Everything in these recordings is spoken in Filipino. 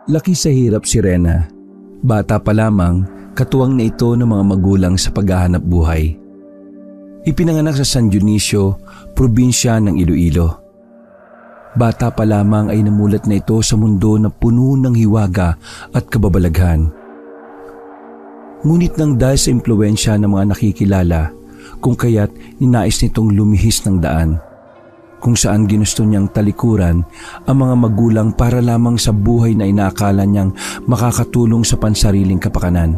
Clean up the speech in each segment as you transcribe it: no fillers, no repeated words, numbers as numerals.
Laki sa hirap si Rena. Bata pa lamang, katuwang na ito ng mga magulang sa paghahanap buhay. Ipinanganak sa San Dionisio, probinsya ng Iloilo. Bata pa lamang ay namulat na ito sa mundo na puno ng hiwaga at kababalaghan. Ngunit nang dahil sa impluwensya ng mga nakikilala, kung kaya't ninais nitong lumihis ng daan, kung saan ginusto niyang talikuran ang mga magulang para lamang sa buhay na inaakala niyang makakatulong sa pansariling kapakanan.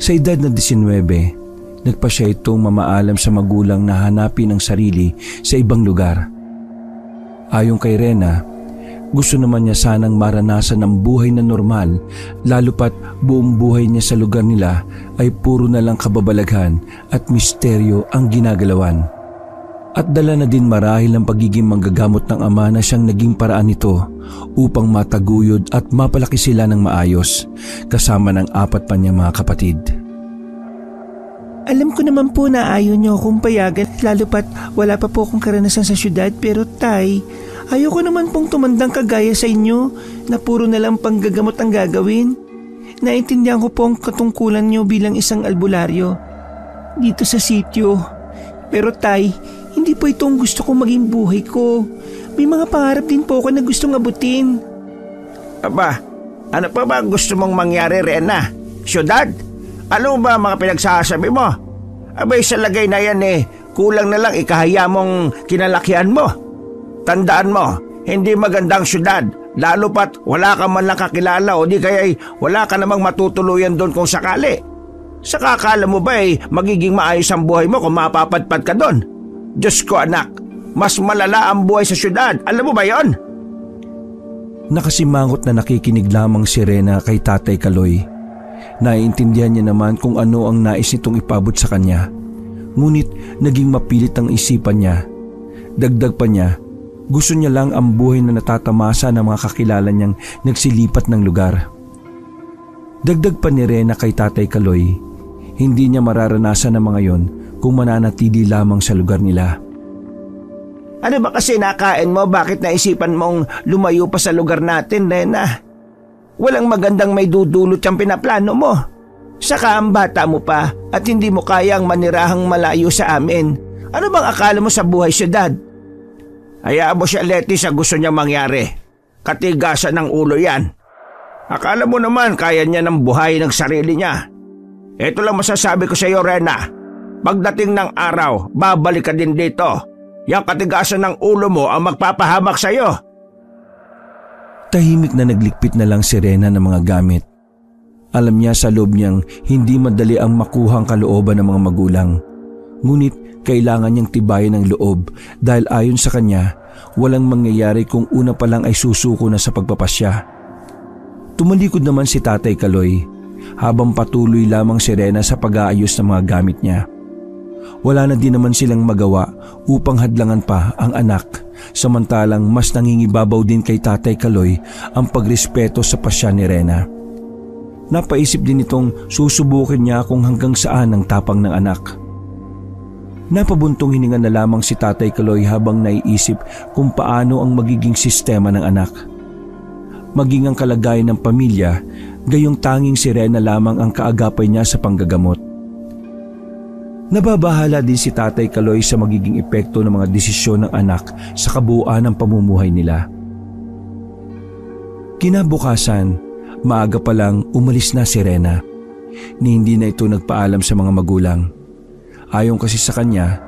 Sa edad na 19, nagpa siya itong mamaalam sa magulang na hanapin ang sarili sa ibang lugar. Ayon kay Rena, gusto naman niya sanang maranasan ang buhay na normal, lalo pat buong buhay niya sa lugar nila ay puro na lang kababalaghan at misteryo ang ginagalawan. At dala na din marahil ang pagiging manggagamot ng ama na siyang naging paraan nito upang mataguyod at mapalaki sila ng maayos, kasama ng 4 pa niyang mga kapatid. Alam ko naman po na ayaw niyo akong payagan, lalo pat wala pa po akong karanasan sa syudad, pero tay, ayaw ko naman pong tumandang kagaya sa inyo na puro na lang panggagamot ang gagawin. Naintindihan ko po ang katungkulan niyo bilang isang albularyo dito sa sityo. Pero tay, hindi po ito ang gusto kong maging buhay ko. May mga pangarap din po ako na gustong abutin. Aba, ano pa ba gusto mong mangyari, Rena? Syudad? Ano ba mga pinagsasabi mo? Abay, sa lagay na yan kulang na lang ikahaya mong kinalakihan mo. Tandaan mo, hindi magandang syudad, lalo pat wala ka man lang kakilala o di kaya'y wala ka namang matutuluyan doon kung sakali. Saka akala mo ba magiging maayos ang buhay mo kung mapapadpad ka doon? Diyos ko anak, mas malala ang buhay sa syudad, alam mo ba yon? Nakasimangot na nakikinig lamang si Rena kay Tatay Kaloy. Naiintindihan niya naman kung ano ang nais nitong ipabot sa kanya. Ngunit naging mapilit ang isipan niya. Dagdag pa niya, gusto niya lang ang buhay na natatamasa ng mga kakilala niyang nagsilipat ng lugar. Dagdag pa ni Rena kay Tatay Kaloy, hindi niya mararanasan ang mga yon kung mananatili lamang sa lugar nila. Ano ba kasi nakain mo? Bakit naisipan mong lumayo pa sa lugar natin, Rena? Walang magandang may dudulot ang pinaplano mo. Saka ang bata mo pa at hindi mo kayang manirahang malayo sa amin. Ano bang akala mo sa buhay syudad? Hayaan mo siya, Letty, sa gusto niyang mangyari. Katigasan ng ulo yan. Akala mo naman kaya niya ng buhay ng sarili niya. Ito lang masasabi ko sa iyo, Rena. Pagdating ng araw, babalik ka din dito. Yang katigasan ng ulo mo ang magpapahamak sa iyo. Tahimik na naglikpit na lang si Rena ng mga gamit. Alam niya sa loob niyang hindi madali ang makuha ang kalooban ng mga magulang. Ngunit kailangan niyang tibayan ang loob dahil ayon sa kanya, walang mangyayari kung una pa lang ay susuko na sa pagpapasya. Tumalikod naman si Tatay Kaloy habang patuloy lamang si Rena sa pag-aayos ng mga gamit niya. Wala na din naman silang magawa upang hadlangan pa ang anak, samantalang mas nangingibabaw din kay Tatay Kaloy ang pagrespeto sa pasya ni Rena. Napaisip din itong susubukin niya kung hanggang saan ang tapang ng anak. Napabuntong hininga na lamang si Tatay Kaloy habang naiisip kung paano ang magiging sistema ng anak. Maging ang kalagayan ng pamilya, gayong tanging si Rena lamang ang kaagapay niya sa panggagamot. Nababahala din si Tatay Kaloy sa magiging epekto ng mga desisyon ng anak sa kabuuan ng pamumuhay nila. Kinabukasan, maaga pa lang umalis na si Rena. Ni hindi na ito nagpaalam sa mga magulang. Ayon kasi sa kanya,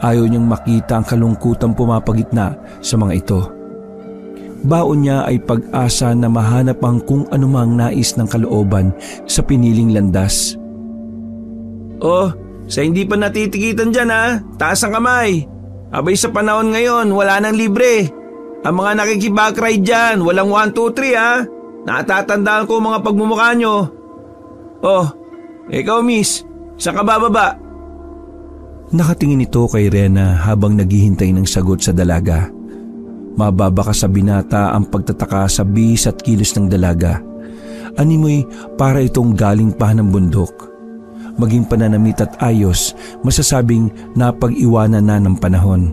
ayaw niyang makita ang kalungkutang pumapagitna sa mga ito. Baon niya ay pag-asa na mahanap ang kung anumang nais ng kalooban sa piniling landas. Oh, sa hindi pa natitikitan dyan taas ang kamay. Abay sa panahon ngayon, wala nang libre. Ang mga nakikibag-ride dyan, walang 1, 2, 3 Natatandaan ko mga pagmumukha nyo. Oh, ikaw miss, saan ka bababa? Nakatingin ito kay Rena habang naghihintay ng sagot sa dalaga. Mababa ka sa binata ang pagtataka sa bihis at kilos ng dalaga. Animoy para itong galing pa ng bundok. Maging pananamit at ayos, masasabing napag-iwanan na ng panahon.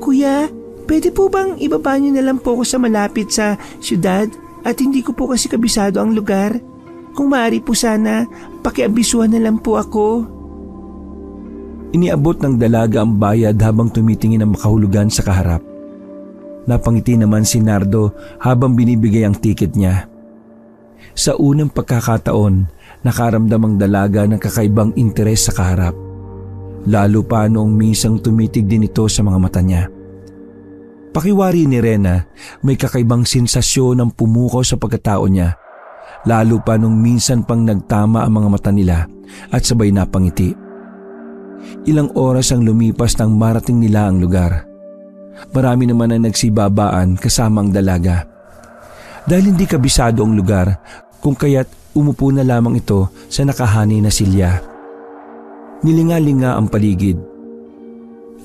Kuya, Pwede po bang ibaba niyo na lang po ako sa malapit sa syudad at hindi ko po kasi kabisado ang lugar? Kung maaari po sana, pakiabisuhan na lang po ako. Iniabot ng dalaga ang bayad habang tumitingin ang makahulugan sa kaharap. Napangiti naman si Nardo habang binibigay ang tiket niya. Sa unang pagkakataon, nakaramdam ang dalaga ng kakaibang interes sa kaharap. Lalo pa noong minsang tumitig din ito sa mga mata niya. Pakiwari ni Rena, may kakaibang sensasyon ang pumukaw sa pagkatao niya. Lalo pa nung minsan pang nagtama ang mga mata nila at sabay napangiti. Ilang oras ang lumipas nang marating nila ang lugar. Marami naman ang nagsibabaan kasama ang dalaga. Dahil hindi kabisado ang lugar, kung kaya't umupo na lamang ito sa nakahani na silya. Nilingalinga ang paligid.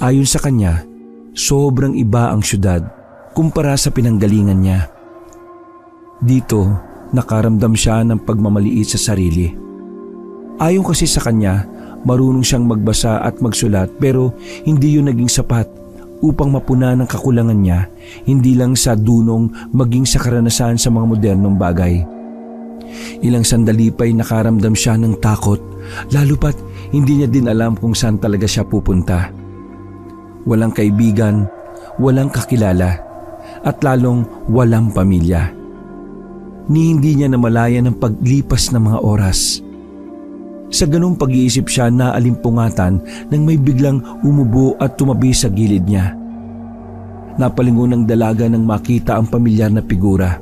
Ayon sa kanya, sobrang iba ang syudad kumpara sa pinanggalingan niya. Dito, nakaramdam siya ng pagmamaliit sa sarili. Ayon kasi sa kanya, marunong siyang magbasa at magsulat pero hindi yun naging sapat upang mapuna ng kakulangan niya, hindi lang sa dunong maging sa karanasan sa mga modernong bagay. Ilang sandali pa'y nakaramdam siya ng takot, lalo pat hindi niya din alam kung saan talaga siya pupunta. Walang kaibigan, walang kakilala, at lalong walang pamilya. Ni hindi niya namalayan ang paglipas ng mga oras. Sa ganung pag-iisip siya naalimpungatan nang may biglang umubo at tumabi sa gilid niya. Napalingon ng dalaga nang makita ang pamilyar na figura.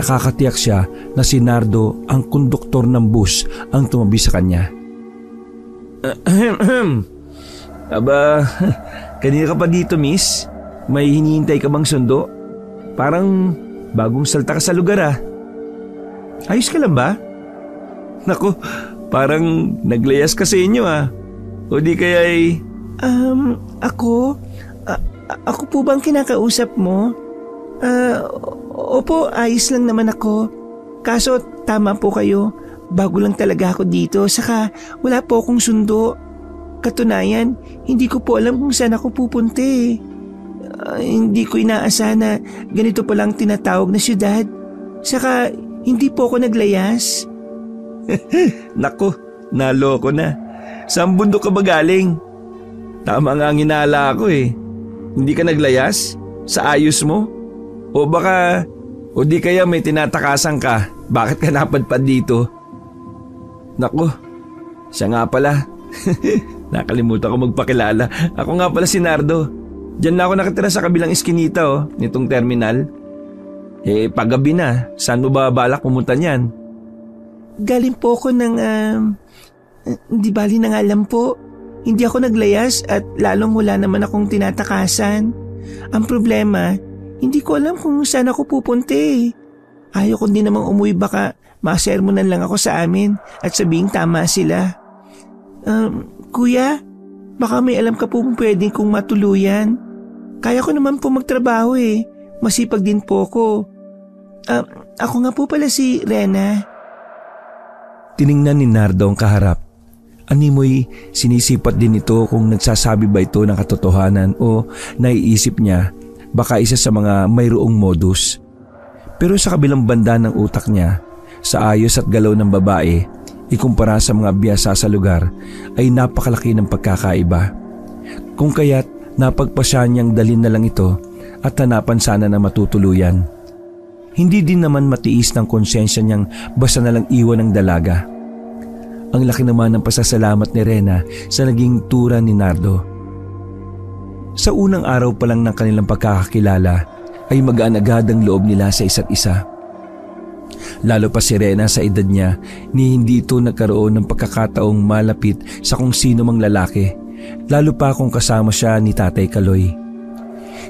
Nakakatiyak siya na si Nardo, ang konduktor ng bus, ang tumabi sa kanya. Aba, kanina ka pa dito, miss? May hinihintay ka bang sundo? Parang bagong salta ka sa lugar ah. Ayos ka lang ba? Naku, parang naglayas ka sa inyo ah. O di kaya ay... Ako po bang kinakausap mo? Opo, ayos lang naman ako. Kaso tama po kayo, bago lang talaga ako dito, saka wala po akong sundo. Katunayan, hindi ko po alam kung saan ako pupunta eh. Hindi ko inaasahan na ganito pa lang tinatawag na syudad. Saka hindi po ako naglayas. Naku, naloko na. Saan bundok ka ba galing? Tama nga ang hinala ko eh. Hindi ka naglayas? Sa ayos mo? O baka, o di kaya may tinatakasan ka. Bakit ka napadpad dito? Naku, siya nga pala. Nakalimutan ko magpakilala. Ako nga pala si Nardo. Diyan na ako nakatira sa kabilang iskinita nitong terminal. Paggabi na, saan mo ba balak pumunta niyan? Galing po ako ng, di bali na nga alam po. Hindi ako naglayas at lalong wala naman akong tinatakasan. Ang problema, hindi ko alam kung saan ako pupunta eh. Ayaw ko din namang umuwi, baka masermonan lang ako sa amin at sabihing tama sila. Kuya, baka may alam ka po pwedeng kong matuluyan. Kaya ko naman po magtrabaho eh. Masipag din po ako. Ako nga po pala si Rena. Tiningnan ni Nardo ang kaharap. Animoy sinisipat din ito kung nagsasabi ba ito ng katotohanan o naiisip niya baka isa sa mga mayroong modus. Pero sa kabilang banda ng utak niya, sa ayos at galaw ng babae, ikumpara sa mga biyasa sa lugar, ay napakalaki ng pagkakaiba. Kung kaya't napagpasya niyang dalhin na lang ito at hanapan sana na matutuluyan. Hindi din naman matiis ng konsensya niyang basta na lang iwan ng dalaga. Ang laki naman ng pasasalamat ni Rena sa naging tura ni Nardo. Sa unang araw pa lang ng kanilang pagkakakilala ay magaan agad ang loob nila sa isa't isa. Lalo pa si Rena sa edad niya ni hindi ito nagkaroon ng pagkakataong malapit sa kung sino mang lalaki, lalo pa kung kasama siya ni Tatay Kaloy.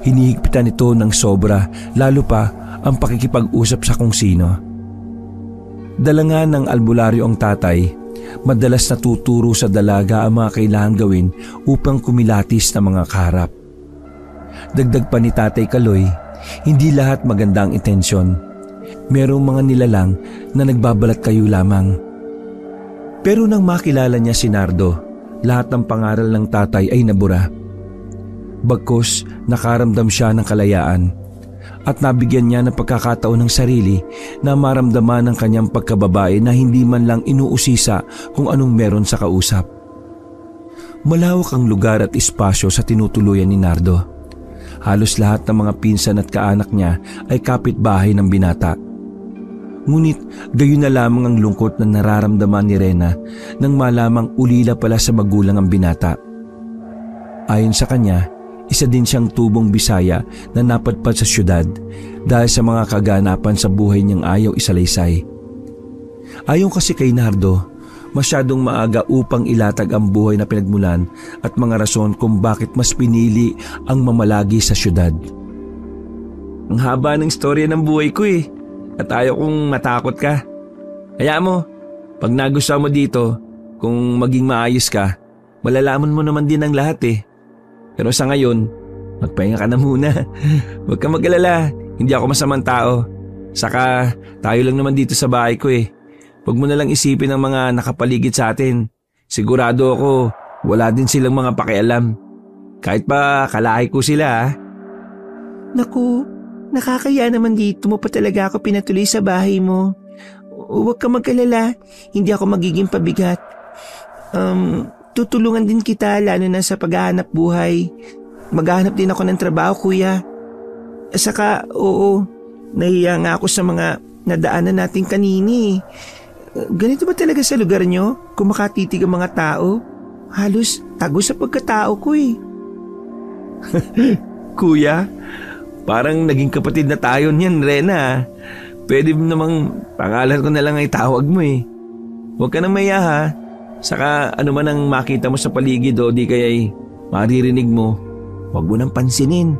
Hinihigpitan ito ng sobra, lalo pa ang pakikipag-usap sa kung sino. Dalangan ng albularyo ang tatay, madalas natuturo sa dalaga ang mga kailangan gawin upang kumilatis ng mga kaharap. Dagdag pa ni Tatay Kaloy, hindi lahat maganda ang intensyon. Merong mga nilalang na nagbabalat kayo lamang. Pero nang makilala niya si Nardo, lahat ng pangaral ng tatay ay nabura. Bagkus nakaramdam siya ng kalayaan at nabigyan niya ng pagkakataon ng sarili na maramdaman ng kanyang pagkababae na hindi man lang inuusisa kung anong meron sa kausap. Malawak ang lugar at espasyo sa tinutuluyan ni Nardo. Halos lahat ng mga pinsan at kaanak niya ay kapitbahay ng binata. Ngunit gayon na lamang ang lungkot na nararamdaman ni Rena nang malamang ulila pala sa magulang ang binata. Ayon sa kanya, isa din siyang tubong Bisaya na napadpad sa syudad dahil sa mga kaganapan sa buhay niyang ayaw isalaysay. Ayon kasi kay Nardo, masyadong maaga upang ilatag ang buhay na pinagmulan at mga rason kung bakit mas pinili ang mamalagi sa syudad. Ang haba ng storya ng buhay ko at ayaw kong matakot ka. Hayaan mo, pag nagustuhan mo dito, kung maging maayos ka, malalaman mo naman din ang lahat Pero sa ngayon, magpahinga ka na muna. Huwag kang mag-alala, hindi ako masamang tao. Saka tayo lang naman dito sa bahay ko Huwag mo na lang isipin ang mga nakapaligid sa atin. Sigurado ako, wala din silang mga pakialam. Kahit pa kalahi ko sila Naku, nakakaya naman dito mo pa talaga ako pinatuloy sa bahay mo. Huwag ka mag-alala, hindi ako magiging pabigat. Tutulungan din kita lalo na sa paghahanap buhay. Maghahanap din ako ng trabaho, kuya. Saka, oo, nahiya nga ako sa mga nadaanan natin kanini. Ganito ba talaga sa lugar nyo? Kung makatitig ang mga tao? Halos tago sa pagkatao ko Kuya, parang naging kapatid na tayo niyan, Rena. Pwede namang pangalan ko na lang ay tawag mo Huwag ka nang maya ha. Saka ano man ang makita mo sa paligid o di kaya'y maririnig mo, huwag mo nang pansinin.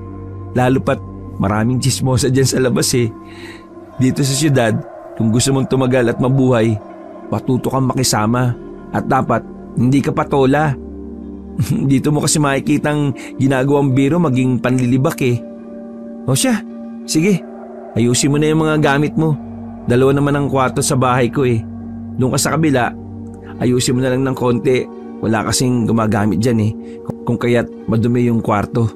Lalo pat maraming chismosa dyan sa labas Dito sa syudad, kung gusto mong tumagal at mabuhay, patuto kang makisama at dapat hindi ka patola. Dito mo kasi makikitang ginagawang biro maging panlilibak O siya, sige, ayusin mo na yung mga gamit mo. 2 naman ang kwarto sa bahay ko Doon ka sa kabila, ayusin mo na lang ng konti. Wala kasing gumagamit dyan kung kaya't madumi yung kwarto.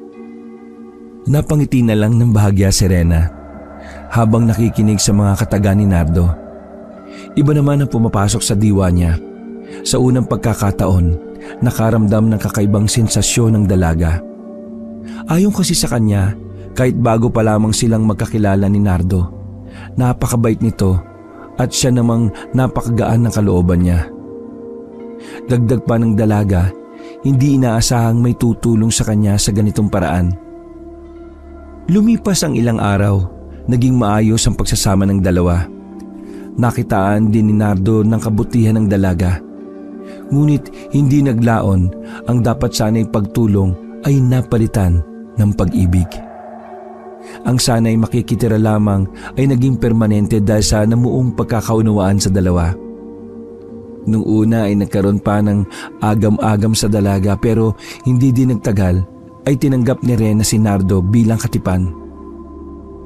Napangiti na lang ng bahagya si Rena habang nakikinig sa mga kataga ni Nardo. Iba naman ang pumapasok sa diwa niya. Sa unang pagkakataon, nakaramdam ng kakaibang sensasyon ng dalaga. Ayon kasi sa kanya, kahit bago pa lamang silang magkakilala ni Nardo, napakabait nito at siya namang napakagaan ng kalooban niya. Dagdag pa ng dalaga, hindi inaasahang may tutulong sa kanya sa ganitong paraan. Lumipas ang ilang araw, naging maayos ang pagsasama ng dalawa. Nakitaan din ni Nardo ng kabutihan ng dalaga. Ngunit hindi naglaon, ang dapat sana'y pagtulong ay napalitan ng pag-ibig. Ang sana'y makikitira lamang ay naging permanente dahil sa namuong pagkakaunawaan sa dalawa. Nung una ay nagkaroon pa ng agam-agam sa dalaga pero hindi din nagtagal ay tinanggap ni Rena si Nardo bilang katipan.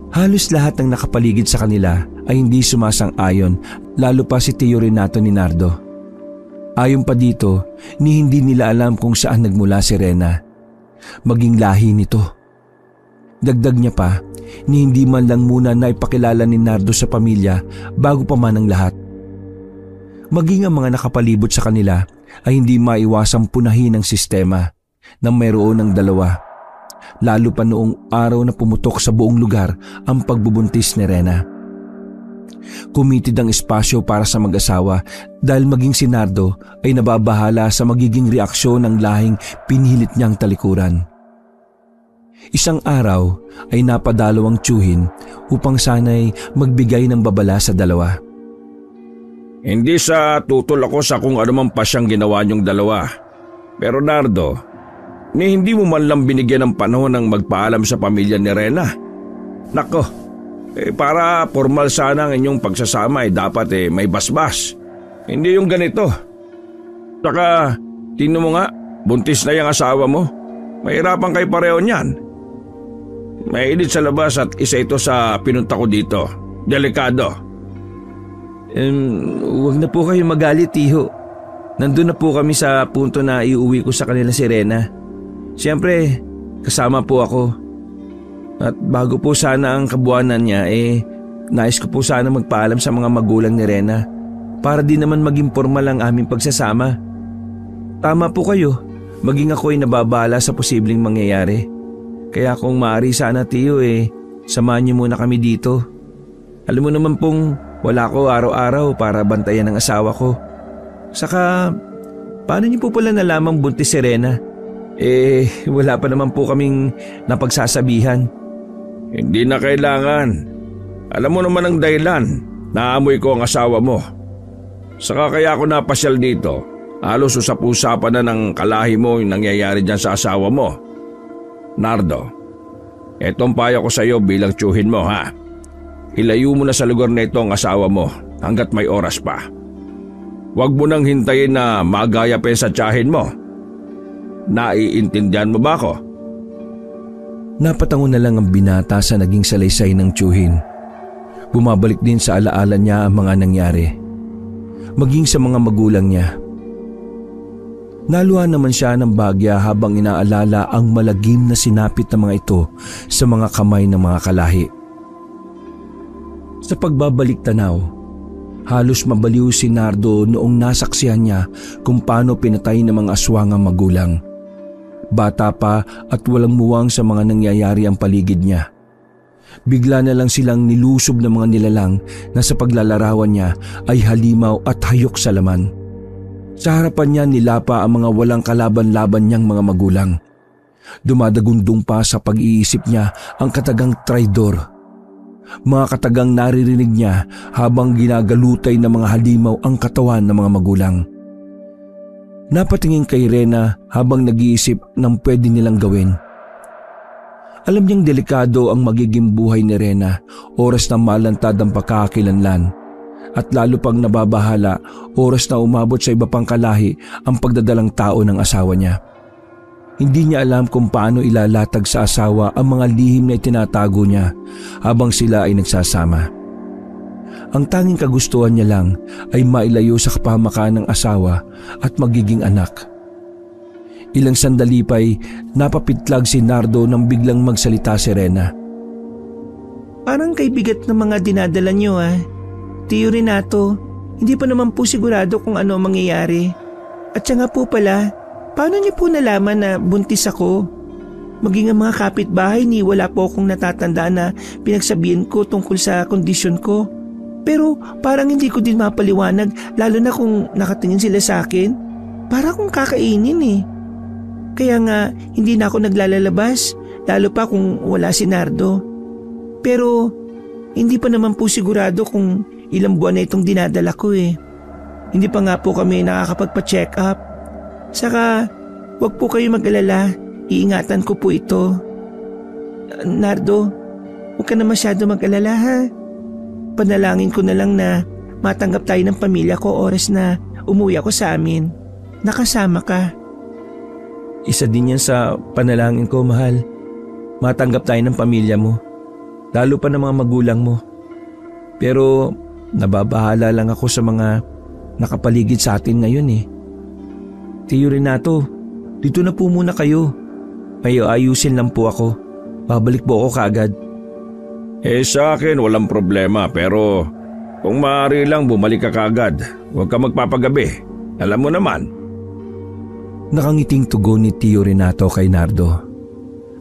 Halos lahat ng nakapaligid sa kanila ay hindi sumasang-ayon, lalo pa si Tio Renato ni Nardo. Ayon pa dito, ni hindi nila alam kung saan nagmula si Rena, maging lahi nito. Dagdag niya pa, ni hindi man lang muna naipakilala ni Nardo sa pamilya bago pa man ang lahat. Maging ang mga nakapalibot sa kanila ay hindi maiwasang punahin ang sistema na mayroon ng dalawa. Lalo pa noong araw na pumutok sa buong lugar ang pagbubuntis ni Rena. Kumitid ang espasyo para sa mag-asawa dahil maging si Nardo ay nababahala sa magiging reaksyon ng lahing pinilit niyang talikuran. Isang araw ay napadalo ang tiyuhin upang sana'y magbigay ng babala sa dalawa. Hindi sa tutol ako sa kung anumang pasyang ginawa niyong dalawa. Pero Nardo, hindi mo man lang binigyan ng panahon ng magpaalam sa pamilya ni Rena. Nako, para formal sana ang inyong pagsasama dapat may basbas. Hindi yung ganito. Saka, tingnan mo nga, buntis na yung asawa mo. Mahirapan kayo pareho niyan. May edit sa labas at isa ito sa pinunta ko dito. Delikado. Huwag na po kayo magalit, Tiho. Nandun na po kami sa punto na iuwi ko sa kanila si Rena. Siyempre, kasama po ako. At bago po sana ang kabuanan niya nais ko po sana magpaalam sa mga magulang ni Rena para di naman maging formal ang aming pagsasama. Tama po kayo, maging ako ay nababala sa posibleng mangyayari. Kaya kung maaari sana Tiyo samahan niyo muna kami dito. Alam mo naman pong wala ko araw-araw para bantayan ang asawa ko. Saka paano niyo po pala nalamang buntis si Rena? Wala pa naman po kaming napagsasabihan. Hindi na kailangan. Alam mo naman ang dahilan. Naamoy ko ang asawa mo. Saka kaya ako napasyal dito. Halos usap-usapan na ng kalahi mo yung nangyayari dyan sa asawa mo. Nardo, etong payo ko sa iyo bilang tiyuhin mo ha. Ilayo mo na sa lugar na ito ang asawa mo hanggat may oras pa. Huwag mo nang hintayin na magaya pa sa tiyahin mo. Naiintindihan mo ba ako? Napatango na lang ang binata sa naging salaysay ng tiyuhin. Bumabalik din sa alaala niya ang mga nangyari. Maging sa mga magulang niya. Naluha naman siya ng bagya habang inaalala ang malagim na sinapit ng mga ito sa mga kamay ng mga kalahi. Sa pagbabalik tanaw, halos mabaliw si Nardo noong nasaksihan niya kung paano pinatay ng mga aswang ang magulang. Bata pa at walang muwang sa mga nangyayari ang paligid niya. Bigla na lang silang nilusob ng mga nilalang na sa paglalarawan niya ay halimaw at hayok sa laman. Sa harapan niya nilapa ang mga walang kalaban-laban niyang mga magulang. Dumadagundong pa sa pag-iisip niya ang katagang traidor. Mga katagang naririnig niya habang ginagalutay ng mga halimaw ang katawan ng mga magulang. Napatingin kay Rena habang nag-iisip ng pwede nilang gawin. Alam niyang delikado ang magiging buhay ni Rena oras na malantad ang pagkakakilanlan at lalo pang nababahala oras na umabot sa iba pang kalahi ang pagdadalang tao ng asawa niya. Hindi niya alam kung paano ilalatag sa asawa ang mga lihim na itinatago niya habang sila ay nagsasama. Ang tanging kagustuhan niya lang ay mailayo sa kapahamakan ng asawa at magiging anak. Ilang sandali pa'y napapitlag si Nardo nang biglang magsalita si Rena. Parang kay bigat ng mga dinadala niyo Tiyo Renato, hindi pa naman po sigurado kung ano ang mangyayari. At siya nga po pala, paano niyo po nalaman na buntis ako? Maging ang mga kapitbahay ni wala po akong natatandaan na pinagsabihan ko tungkol sa kondisyon ko. Pero parang hindi ko din mapaliwanag lalo na kung nakatingin sila sa akin. Para akong kakainin Kaya nga hindi na ako naglalabas lalo pa kung wala si Nardo. Pero hindi pa naman po sigurado kung ilang buwan na itong dinadala ko Hindi pa nga po kami nakakapagpa-check up. Saka wag po kayo mag-alala, iingatan ko po ito. Nardo, huwag ka na masyado mag-alala ha. Panalangin ko na lang na matanggap tayo ng pamilya ko oras na umuwi ako sa amin. Nakasama ka. Isa din yan sa panalangin ko, mahal. Matanggap tayo ng pamilya mo. Lalo pa ng mga magulang mo. Pero nababahala lang ako sa mga nakapaligid sa atin ngayon Tiyo Renato, dito na po muna kayo. May ayusin lang po ako. Babalik po ako kaagad. Sa akin walang problema pero kung maaari lang bumalik ka kaagad. Huwag ka magpapagabi. Alam mo naman. Nakangiting tugon ni Tiyo Renato kay Nardo.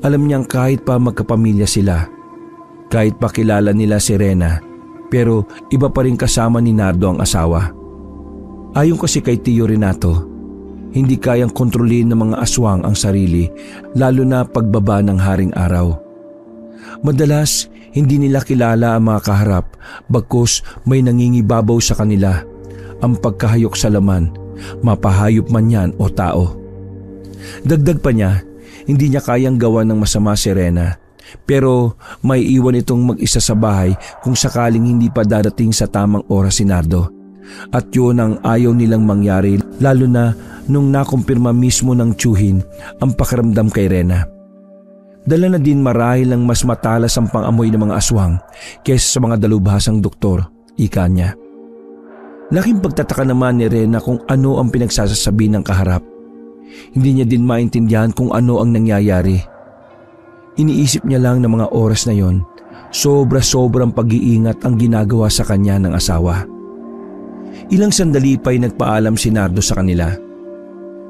Alam niyang kahit pa magkapamilya sila, kahit pa kilala nila si Rena, pero iba pa rin kasama ni Nardo ang asawa. Ayon kasi kay Tiyo Renato, hindi kayang kontrolin ng mga aswang ang sarili lalo na pagbaba ng haring araw. Madalas, hindi nila kilala ang mga kaharap bagkus may nangingibabaw sa kanila, ang pagkahayok sa laman, mapahayop man yan o tao. Dagdag pa niya, hindi niya kayang gawa ng masama si Rena, pero may iwan itong mag-isa sa bahay kung sakaling hindi pa darating sa tamang oras si Nardo. At yun ang ayaw nilang mangyari lalo na nung nakumpirma mismo ng tiyuhin ang pakiramdam kay Rena. Dala na din marahil ang mas matalas ang pang-amoy ng mga aswang kaysa sa mga dalubhasang doktor, ika niya. Laking pagtataka naman ni Rena kung ano ang pinagsasasabi ng kaharap. Hindi niya din maintindihan kung ano ang nangyayari. Iniisip niya lang na mga oras na yon, sobra-sobrang pag-iingat ang ginagawa sa kanya ng asawa. Ilang sandali pa'y nagpaalam si Nardo sa kanila.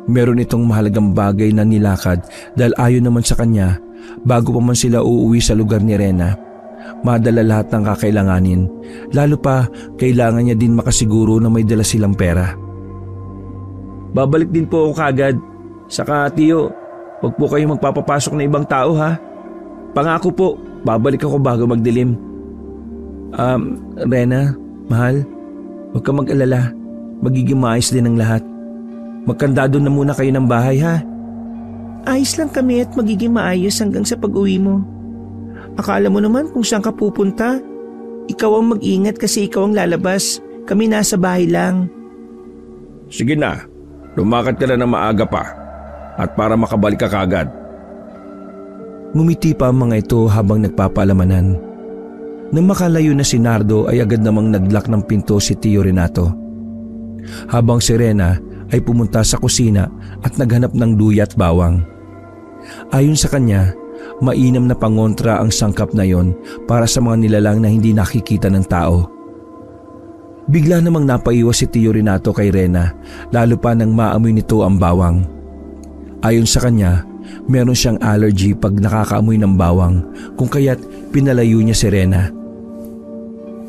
Meron itong mahalagang bagay na nilakad dahil ayon naman sa kanya, bago pa man sila uuwi sa lugar ni Rena, madala lahat ng kakailanganin, lalo pa kailangan niya din makasiguro na may dala silang pera. Babalik din po ako kagad. Saka Tiyo, huwag po kayo magpapapasok na ibang tao ha. Pangako po, babalik ako bago magdilim. Rena, mahal, huwag ka mag-alala. Magiging maayos din ang lahat. Magkandado na muna kayo ng bahay ha. Ayos lang kami at magiging maayos hanggang sa pag-uwi mo. Akala mo naman kung saan ka pupunta. Ikaw ang mag-ingat kasi ikaw ang lalabas. Kami nasa bahay lang. Sige na, lumakad ka na ng maaga pa at para makabalik ka kagad. Ngumiti pa ang mga ito habang nagpapaalamanan. Nang makalayo na si Nardo ay agad namang naglock ng pinto si Tio Renato. Habang si Rena ay pumunta sa kusina at naghanap ng luya at bawang. Ayon sa kanya, mainam na pangontra ang sangkap na yon para sa mga nilalang na hindi nakikita ng tao. Bigla namang napaiwas si Tio Renato kay Rena, lalo pa nang maamoy nito ang bawang. Ayon sa kanya, meron siyang allergy pag nakakaamoy ng bawang, kung kaya't pinalayo niya si Rena.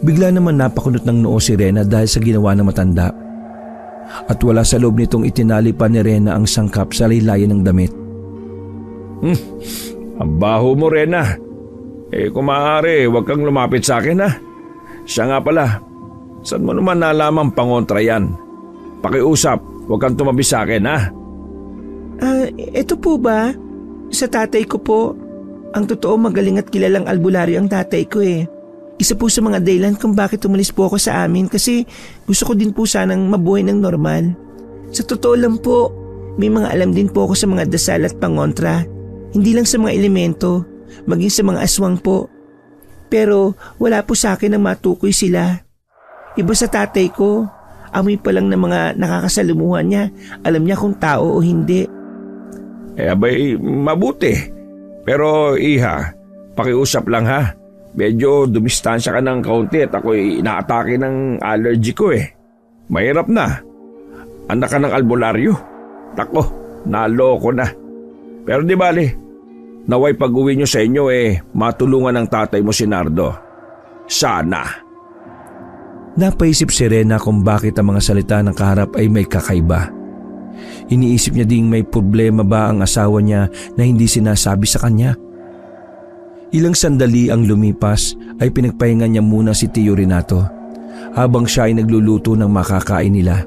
Bigla naman napakunot ng noo si Rena dahil sa ginawa ng matanda. At wala sa loob nitong itinali pa ni Rena ang sangkap sa laylayan ng damit. Ang baho mo, Rena. Kung maaari, huwag kang lumapit sa akin ha. Siya nga pala, saan mo naman nalamang pangontra yan? Pakiusap, huwag kang tumabi sa akin ha. Ito po ba? Sa tatay ko po. Ang totoo, magaling at kilalang albularyo ang tatay ko eh. Isa po sa mga dahilan kung bakit umalis po ako sa amin kasi gusto ko din po sanang mabuhay ng normal. Sa totoo lang po, may mga alam din po ako sa mga dasal at pangontra. Hindi lang sa mga elemento, maging sa mga aswang po. Pero wala po sa akin ang matukoy sila. Iba sa tatay ko, amoy pa lang ng mga nakakasalumuhan niya, alam niya kung tao o hindi. Abay, mabuti. Pero iha, pakiusap lang ha. Medyo dumistansya ka ng kaunti at ako'y inaatake ng allergy ko eh. Mahirap na. Anak ka ng albularyo. Tako, naloko na. Pero di bali, naway pag-uwi nyo sa inyo matulungan ng tatay mo si Nardo. Sana. Napaisip si Rena kung bakit ang mga salita ng kaharap ay may kakaiba. Iniisip niya ding may problema ba ang asawa niya na hindi sinasabi sa kanya. Ilang sandali ang lumipas ay pinagpahinga niya muna si Tio Renato habang siya ay nagluluto ng makakain nila.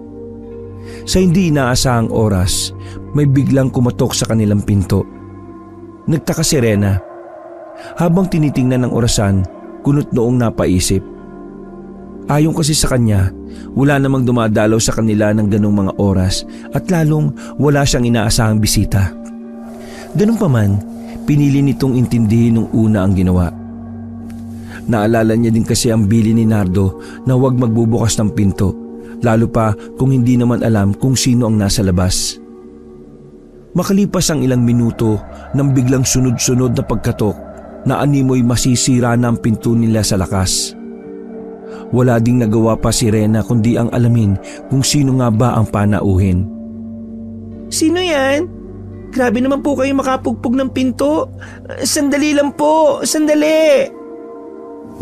Sa hindi inaasahang oras, may biglang kumatok sa kanilang pinto. Nagtaka si Rena. Habang tinitingnan ng orasan, kunot noong napaisip. Ayon kasi sa kanya, wala namang dumadalaw sa kanila ng ganong mga oras at lalong wala siyang inaasahang bisita. Ganun pa man, pinili nitong intindihin nung una ang ginawa. Naalala niya din kasi ang bili ni Nardo na huwag magbubukas ng pinto, lalo pa kung hindi naman alam kung sino ang nasa labas. Makalipas ang ilang minuto nang biglang sunod-sunod na pagkatok na animoy masisira na ang pinto nila sa lakas. Wala ding nagawa pa si Rena kundi ang alamin kung sino nga ba ang panauhin. Sino yan? Grabe naman po kayo makapugpog ng pinto. Sandali lang po, sandali.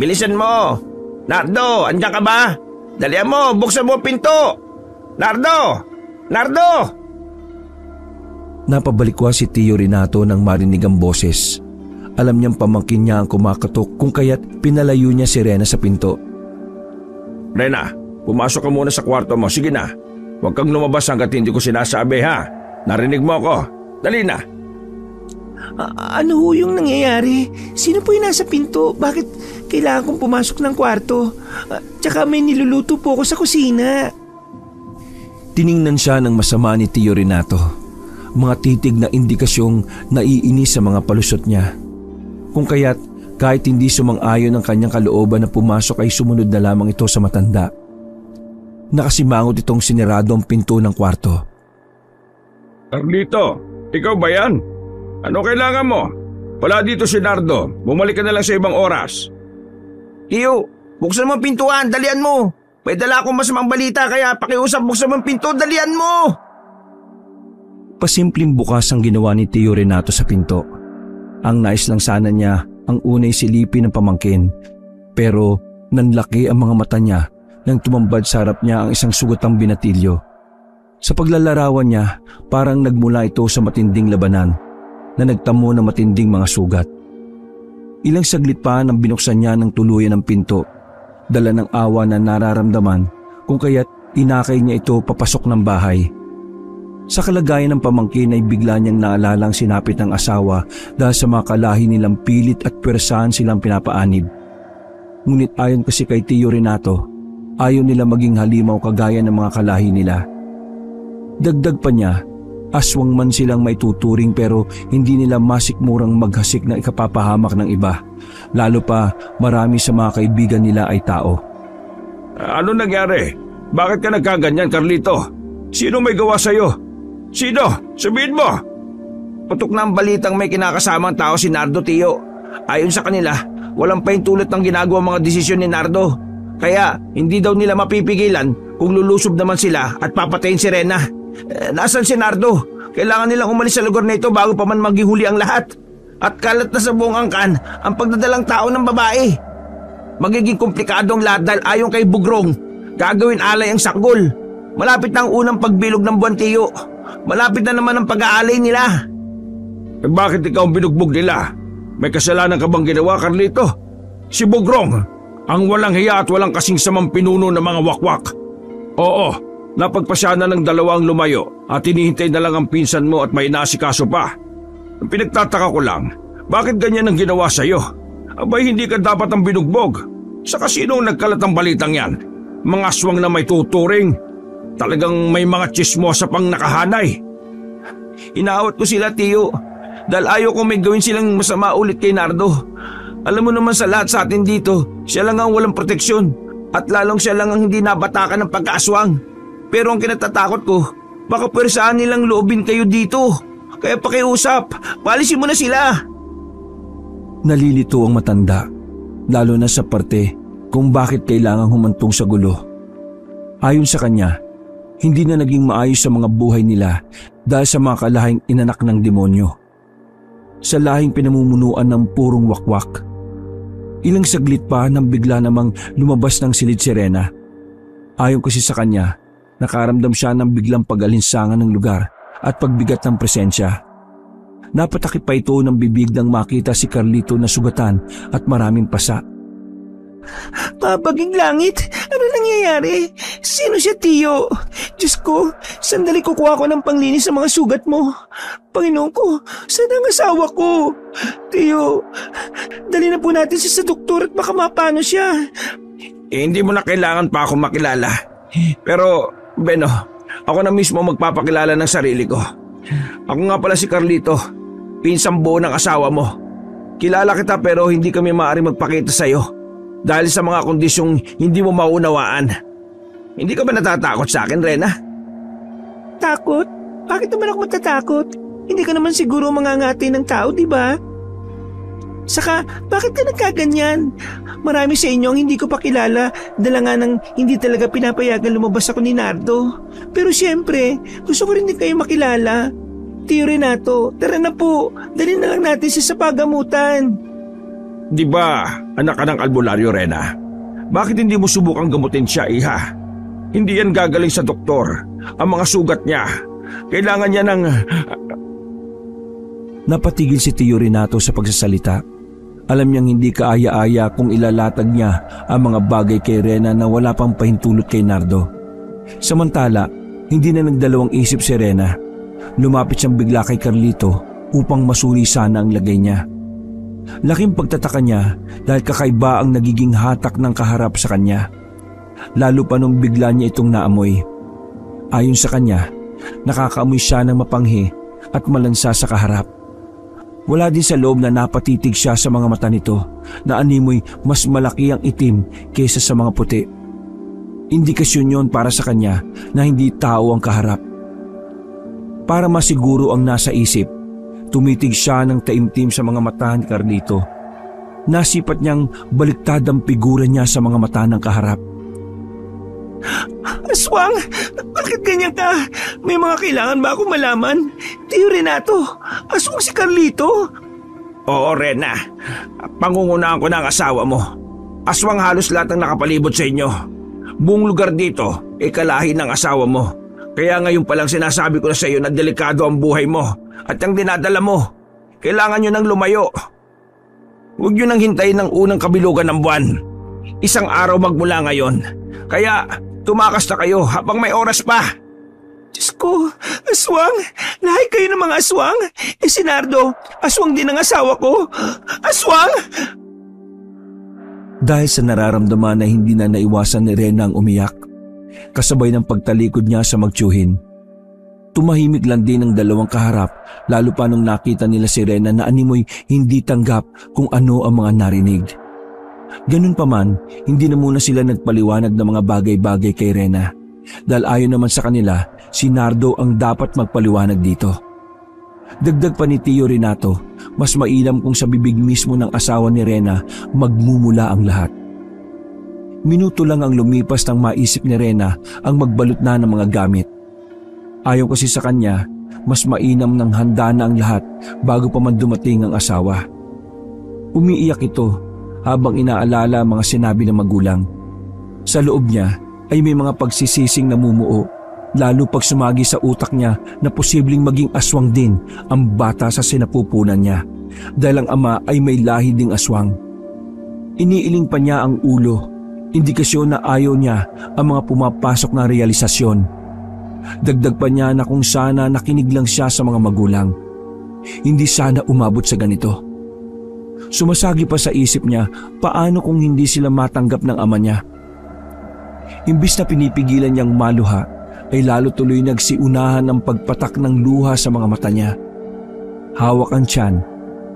Bilisan mo. Nardo, andiyan ka ba? Dalian mo, buksan mo pinto. Nardo! Nardo! Napabalikwa si Tio Renato nang marinig ang boses. Alam niyang pamangkin niya ang kumakatok kung kaya't pinalayo niya si Rena sa pinto. Rena, pumasok ka muna sa kwarto mo. Sige na. Huwag kang lumabas hanggat hindi ko sinasabi ha. Narinig mo ako. Dali na. Ano ho yung nangyayari? Sino po yung nasa pinto? Bakit kailangan kong pumasok ng kwarto? Tsaka may niluluto po ako sa kusina. Tiningnan siya ng masama ni Tio Renato. Mga titig na indikasyong naiinis sa mga palusot niya. Kung kaya't kahit hindi sumang-ayon ang kanyang kalooban na pumasok ay sumunod na lamang ito sa matanda. Nakasimangot itong sinirado ang pinto ng kwarto. Carlito, ikaw ba yan? Ano kailangan mo? Wala dito si Nardo. Bumalik ka na lang sa ibang oras. Tiyo, buksan mo ang pintuan, dalian mo. May dala akong masamang balita kaya pakiusap buksan mo ang pinto, dalian mo. Pasimpleng bukas ang ginawa ni Tio Renato sa pinto. Ang nais lang sana niya ang unay silipin ng pamangkin. Pero nanlaki ang mga mata niya nang tumambad sa harap niya ang isang sugatang binatilyo. Sa paglalarawan niya, parang nagmula ito sa matinding labanan na nagtamo ng matinding mga sugat. Ilang saglit pa nang binuksan niya ng tuluyan ng pinto, dala ng awa na nararamdaman kung kaya't inakay niya ito papasok ng bahay. Sa kalagayan ng pamangkin ay bigla niyang naalalang sinapit ng asawa dahil sa mga kalahi nilang pilit at pwersahan silang pinapaanib. Ngunit ayon kasi kay Tio Renato, ayaw nila maging halimaw kagaya ng mga kalahi nila. Dagdag pa niya, aswang man silang may tuturing pero hindi nila masikmurang maghasik na ikapapahamak ng iba. Lalo pa marami sa mga kaibigan nila ay tao. Ano nangyari? Bakit ka nagkaganyan, Carlito? Sino may gawa sa'yo? Sino? Sabihin mo! Putok na ang balitang may kinakasamang tao si Nardo, Tiyo. Ayon sa kanila, walang pahintulot ng ginagawa mga desisyon ni Nardo. Kaya hindi daw nila mapipigilan kung lulusob naman sila at papatayin si Rena. Nasaan si Nardo? Kailangan nilang umalis sa lugar na ito bago pa man maghihuli ang lahat. At kalat na sa buong angkan ang pagdadalang tao ng babae. Magiging komplikado ang lahat dahil ayon kay Bugrong, gagawin alay ang sakgol. Malapit na ang unang pagbilog ng buwan, Tiyo. Malapit na naman ang pag-aalay nila. Bakit ikaw ang binugbog nila? May kasalanan ka bang ginawa, Carlito? Si Bugrong, ang walang hiya at walang kasing samang pinuno ng mga wakwak. Oo, napagpasya na ng dalawang lumayo at hinihintay na lang ang pinsan mo at may inaasikaso pa. Ang pinagtataka ko lang, bakit ganyan ang ginawa sa'yo? Abay hindi ka dapat ang binugbog. Sa kasinong nagkalat ang balitang yan? Mga aswang na may tuturing. Talagang may mga tsismosa pang nakahanay. Inaawat ko sila, Tiyo. Dahil ayaw ko may gawin silang masama ulit kay Nardo. Alam mo naman sa lahat sa atin dito, siya lang ang walang proteksyon. At lalong siya lang ang hindi nabatakan ng pagkaaswang. Pero ang kinatatakot ko, baka pwersahan nilang loobin kayo dito. Kaya pakiusap, palisin mo na sila. Nalilito ang matanda, lalo na sa parte kung bakit kailangang humantong sa gulo. Ayon sa kanya, hindi na naging maayos sa mga buhay nila dahil sa mga kalahing inanak ng demonyo. Sa lahing pinamumunuan ng purong wakwak. Ilang saglit pa nang bigla namang lumabas ng silid si Rena. Ayon kasi sa kanya, nakaramdam siya ng biglang pag-alinsangan ng lugar at pagbigat ng presensya. Napatakip pa ito ng bibig nang makita si Carlito na sugatan at maraming pasa. Papaging langit, ano nangyayari? Sino siya, Tiyo? Diyos ko, sandali kukuha ko ng panglinis sa mga sugat mo. Panginoon ko, saan ang asawa ko? Tiyo, dali na po natin siya sa doktor at baka mapano siya. Hindi mo na kailangan pa ako makilala. Pero, Beno, ako na mismo magpapakilala ng sarili ko. Ako nga pala si Carlito, pinsang buo ng asawa mo. Kilala kita pero hindi kami maaari magpakita sa'yo. Dahil sa mga kondisyong hindi mo maunawaan. Hindi ka ba natatakot sa akin, Rena? Takot? Bakit naman ako matatakot? Hindi ka naman siguro mangangati ng tao, di ba? Saka, bakit ka nagkaganyan? Marami sa inyo ang hindi ko pa kilala, dala nga ng hindi talaga pinapayagan lumabas ako ni Nardo. Pero siyempre, gusto ko rin din kayo makilala. Tio Renato, tara na po, dali na lang natin siya sa pagamutan. Di ba, anak ka ng albularyo, Rena? Bakit hindi mo subukang gamutin siya, iha? Hindi yan gagaling sa doktor. Ang mga sugat niya, kailangan niya ng... Napatigil si Tio Renato sa pagsasalita. Alam niyang hindi kaaya-aya kung ilalatag niya ang mga bagay kay Rena na wala pang pahintulot kay Nardo. Samantala, hindi na nagdalawang isip si Rena. Lumapit siyang bigla kay Carlito upang masuri sana ang lagay niya. Laking pagtataka niya dahil kakaiba ang nagiging hatak ng kaharap sa kanya. Lalo pa nung bigla niya itong naamoy. Ayon sa kanya, nakakaamoy siya ng mapanghi at malansa sa kaharap. Wala din sa loob na napatitig siya sa mga mata nito na animoy mas malaki ang itim kaysa sa mga puti. Indikasyon yon para sa kanya na hindi tao ang kaharap. Para masiguro ang nasa isip, Tumitig siya ng taimtim sa mga mata ni Carlito. Nasipat niyang baliktad ang figura niya sa mga mata ng kaharap. Aswang, bakit ganyan ka? May mga kailangan ba akong malaman? Tio Renato, aswang si Carlito. Oo, Rena. Pangungunahan ko na ang asawa mo. Aswang halos lahat ng nakapalibot sa inyo. Buong lugar dito, kalahi ng asawa mo. Kaya ngayon palang sinasabi ko na sa iyo na delikado ang buhay mo at ang dinadala mo. Kailangan nyo nang lumayo. Huwag nyo nang hintayin ng unang kabilugan ng buwan. Isang araw magmula ngayon. Kaya tumakas na kayo habang may oras pa. Diyos ko, aswang! Lahat kayo ng mga aswang! Si Nardo, aswang din ang asawa ko! Aswang! Dahil sa nararamdaman na hindi na naiwasan ni Rena ang umiyak, kasabay ng pagtalikod niya sa magtiyuhin. Tumahimik lang din ang dalawang kaharap, lalo pa nung nakita nila si Rena na animoy hindi tanggap kung ano ang mga narinig. Ganun pa man, hindi na muna sila nagpaliwanag ng mga bagay-bagay kay Rena. Dahil ayon naman sa kanila, si Nardo ang dapat magpaliwanag dito. Dagdag pa ni Tio Renato, mas mainam kung sa bibig mismo ng asawa ni Rena magmumula ang lahat. Minuto lang ang lumipas nang maisip ni Rena ang magbalot na ng mga gamit. Ayon kasi sa kanya, mas mainam nang handa na ang lahat bago pa man dumating ang asawa. Umiiyak ito habang inaalala mga sinabi ng magulang. Sa loob niya ay may mga pagsisising namumuo, lalo pag sumagi sa utak niya na posibleng maging aswang din ang bata sa sinapupunan niya dahil ang ama ay may lahi ding aswang. Iniiling pa niya ang ulo, indikasyon na ayaw niya ang mga pumapasok na realisasyon. Dagdag pa niya na kung sana nakinig lang siya sa mga magulang, hindi sana umabot sa ganito. Sumasagi pa sa isip niya paano kung hindi sila matanggap ng ama niya. Imbis na pinipigilan niyang maluha, ay lalo tuloy nagsiunahan ng pagpatak ng luha sa mga mata niya. Hawak ang tiyan,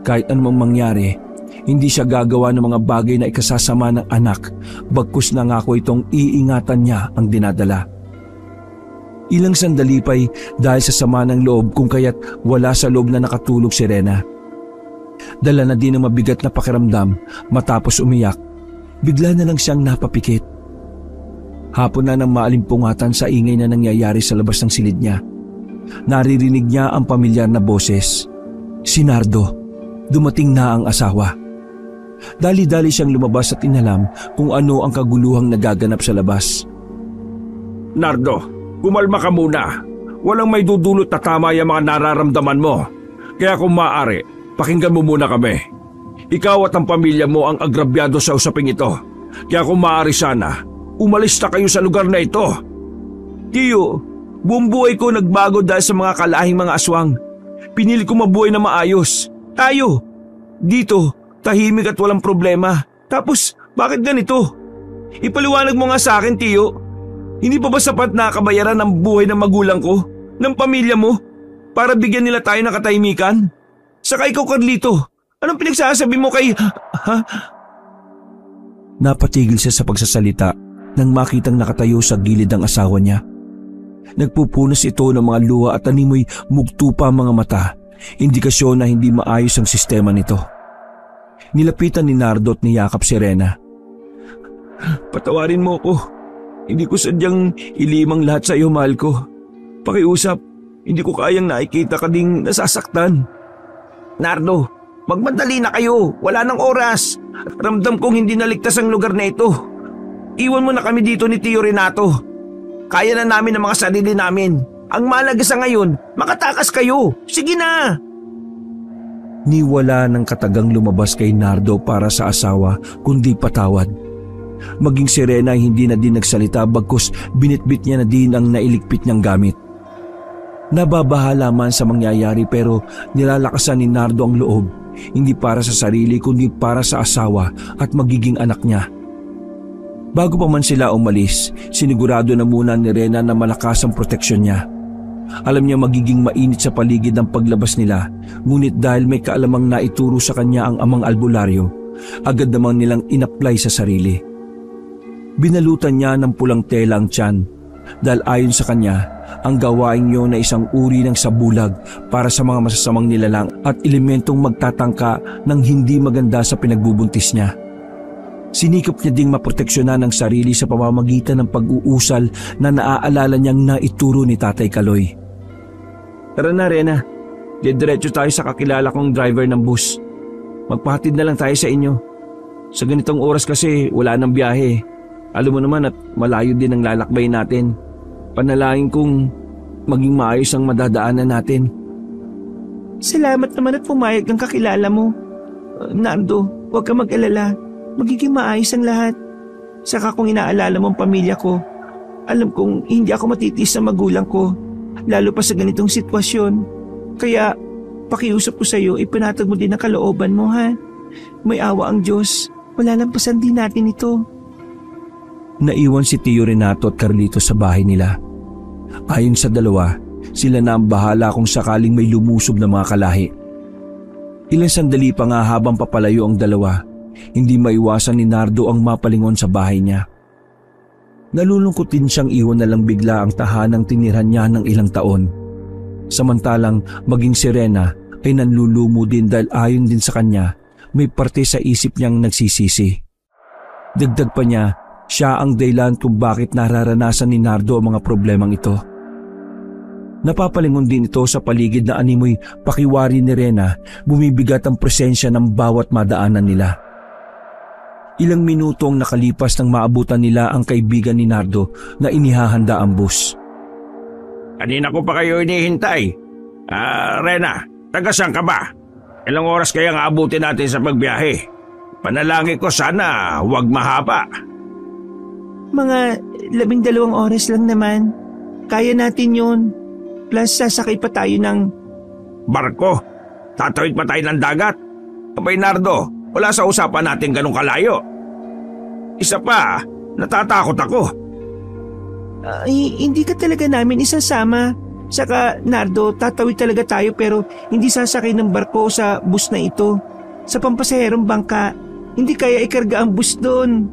kahit anumang mangyari, hindi siya gagawa ng mga bagay na ikasasama ng anak, bagkus nangako itong iingatan niya ang dinadala. Ilang sandali pa'y dahil sa sama ng loob kung kaya't wala sa loob na nakatulog si Rena. Dala na din ng mabigat na pakiramdam matapos umiyak, bigla na lang siyang napapikit. Hapon na nang maalimpungatan sa ingay na nangyayari sa labas ng silid niya. Naririnig niya ang pamilyar na boses. Si Nardo, dumating na ang asawa. Dali-dali siyang lumabas at inalam kung ano ang kaguluhang nagaganap sa labas. Nardo, kumalma ka muna. Walang may dudulot na tama yung mga nararamdaman mo. Kaya kung maaari, pakinggan mo muna kami. Ikaw at ang pamilya mo ang agrabyado sa usaping ito. Kaya kung maaari sana, umalis na kayo sa lugar na ito. Tiyo, buong buhay ko nagbago dahil sa mga kalahing mga aswang. Pinili ko mabuhay na maayos. Tayo, dito, tahimik at walang problema. Tapos, bakit ganito? Ipaliwanag mo nga sa akin, Tiyo. Hindi pa ba sapat na kabayaran ang buhay ng magulang ko, ng pamilya mo, para bigyan nila tayo ng katahimikan? Saka ikaw, Carlito, anong pinagsasabi mo kay... Ha? Napatigil siya sa pagsasalita nang makitang nakatayo sa gilid ang asawa niya. Nagpupunas ito ng mga luha at animoy mugto pa ang mga mata, indikasyon na hindi maayos ang sistema nito. Nilapitan ni Nardo at niyakap si Rena. Patawarin mo ko. Hindi ko sadyang ilimang lahat sa iyo, mahal ko. Pakiusap, hindi ko kayang nakikita ka ding nasasaktan. Nardo, magmadali na kayo. Wala nang oras. At ramdam kong hindi naligtas ang lugar na ito. Iwan mo na kami dito ni Tio Renato. Kaya na namin ang mga sarili namin. Ang mahalaga sa ngayon, makatakas kayo. Sige na! Niwala ng katagang lumabas kay Nardo para sa asawa kundi patawad. Maging si Rena ay hindi na din nagsalita bagkus binitbit niya na din ang nailigpit niyang gamit. Nababahala man sa mangyayari pero nilalakasan ni Nardo ang loob, hindi para sa sarili kundi para sa asawa at magiging anak niya. Bago pa man sila umalis, sinigurado na muna ni Rena na malakas ang proteksyon niya. Alam niya magiging mainit sa paligid ang paglabas nila, ngunit dahil may kaalamang naituro sa kanya ang amang albularyo, agad namang nilang inapply sa sarili. Binalutan niya ng pulang tela ang tiyan, dahil ayon sa kanya, ang gawain niyo na isang uri ng sabulag para sa mga masasamang nilalang at elementong magtatangka ng hindi maganda sa pinagbubuntis niya. Sinikap niya ding maproteksyonan ang sarili sa pamamagitan ng pag-uusal na naaalala niyang naituro ni Tatay Kaloy. Tara na, Rena. Diretso tayo sa kakilala kong driver ng bus. Magpahatid na lang tayo sa inyo. Sa ganitong oras kasi wala nang biyahe. Alam mo naman at malayo din ang lalakbay natin. Panalangin kong maging maayos ang madadaanan natin. Salamat naman at pumayag ang kakilala mo. Nardo, huwag ka mag-alala. Magiging maayos ang lahat. Saka kung inaalala mo ang pamilya ko, alam kong hindi ako matitiis sa magulang ko, lalo pa sa ganitong sitwasyon. Kaya pakiusap ko sa iyo, ipanatag mo din ang kalooban mo, ha? May awa ang Diyos. Malalampasan din natin ito. Naiwan si Tio Renato at Carlito sa bahay nila. Ayon sa dalawa, sila na ang bahala kung sakaling may lumusob na mga kalahi. Ilang sandali pa nga habang papalayo ang dalawa, hindi maiwasan ni Nardo ang mapalingon sa bahay niya. Nalulungkot din siyang iwan na lang bigla ang tahanang tinirhan niya ng ilang taon. Samantalang maging si Rena ay nanlulumo din dahil ayon din sa kanya, may parte sa isip niyang nagsisisi. Dagdag pa niya, siya ang dahilan kung bakit nararanasan ni Nardo ang mga problemang ito. Napapalingon din ito sa paligid na animoy pakiwari ni Rena, bumibigat ang presensya ng bawat madaanan nila. Ilang minuto ang nakalipas nang maabutan nila ang kaibigan ni Nardo na inihahanda ang bus. Kanina ko pa kayo inihintay. Rena, taga saan ka ba? Ilang oras kaya nga abutin natin sa pagbiyahe? Panalangin ko sana huwag mahaba. Mga 12 oras lang naman. Kaya natin yun. Plus sasakay pa tayo ng... Barko? Tatawid pa tayo ng dagat? Abay Nardo, wala sa usapan natin ganun kalayo. Isa pa, natatakot ako. Hindi ka talaga namin isasama. Saka Nardo, tatawid talaga tayo pero hindi sasakay ng barko sa bus na ito. Sa pampasaherong bangka, hindi kaya ikarga ang bus doon.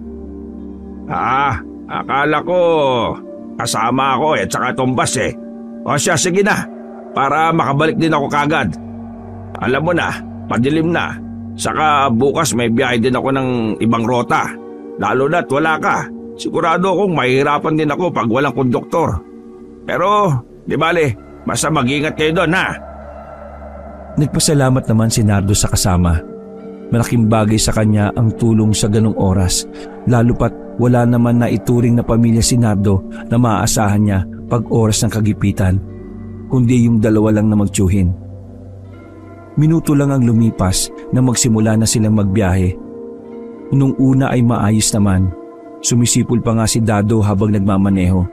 Akala ko kasama ako at saka itong bus eh. O siya, sige na, para makabalik din ako kagad. Alam mo na, padilim na. Saka bukas may biyahe din ako ng ibang rota. Lalo na't wala ka. Sigurado akong mahihirapan din ako pag walang konduktor. Pero, di bale, basta mag-ingat kayo doon, ha? Nagpasalamat naman si Nardo sa kasama. Malaking bagay sa kanya ang tulong sa ganong oras, lalo pat wala naman na ituring na pamilya si Nardo na maaasahan niya pag oras ng kagipitan, kundi yung dalawa lang na magtiyuhin. Minuto lang ang lumipas na magsimula na silang magbiyahe. Nung una ay maayos naman, sumisipol pa nga si Dado habang nagmamaneho.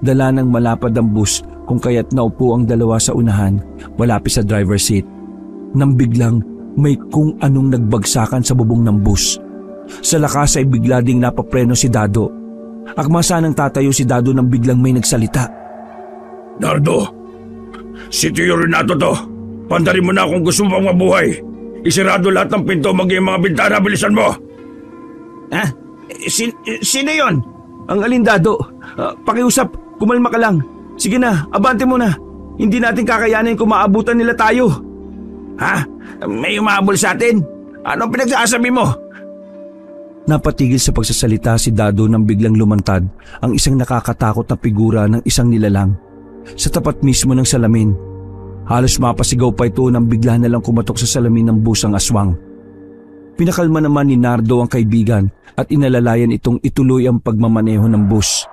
Dala ng malapad ang bus kung kaya't naupo ang dalawa sa unahan, malapit sa driver's seat. Nang biglang may kung anong nagbagsakan sa bubong ng bus. Sa lakas ay bigla ding napapreno si Dado. Akma sanang tatayo si Dado nang biglang may nagsalita. Nardo, si Tio Renato to. Pandarin mo na kung gusto mo pang mabuhay. Isirado lahat ng pinto, maging mga bintana, bilisan mo. Sino yon? Ang alin, Dado? Pakiusap, kumalma ka lang. Sige na, abante mo na. Hindi natin kakayanin kung maabutan nila tayo. May umahabol sa atin? Anong pinagsasabi mo? Napatigil sa pagsasalita si Dado nang biglang lumantad ang isang nakakatakot na figura ng isang nilalang sa tapat mismo ng salamin. Halos mapasigaw pa ito nang bigla na lang kumatok sa salamin ng bus ang aswang. Pinakalma naman ni Nardo ang kaibigan at inalalayan itong ituloy ang pagmamaneho ng bus,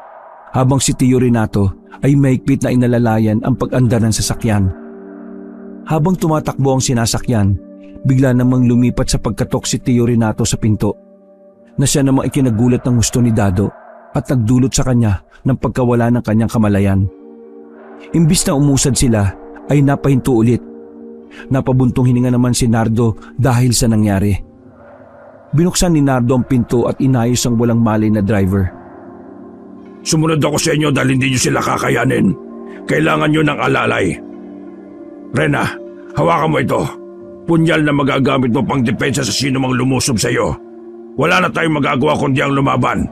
habang si Tio Renato ay mahigpit na inalalayan ang pag-andar ng sasakyan. Habang tumatakbo ang sinasakyan, bigla namang lumipat sa pagkatok si Tio Renato sa pinto, na siya namang ikinagulat ng gusto ni Dado at nagdulot sa kanya ng pagkawala ng kanyang kamalayan. Imbis na umusad sila, ay napahinto ulit. Napabuntong hininga naman si Nardo dahil sa nangyari. Binuksan ni Nardo ang pinto at inayos ang walang malay na driver. Sumunod ako sa inyo dahil hindi nyo sila kakayanin. Kailangan nyo ng alalay. Rena, hawakan mo ito. Punyal na magagamit mo pang depensa sa sino mang lumusob sa iyo. Wala na tayong magagawa kundi ang lumaban.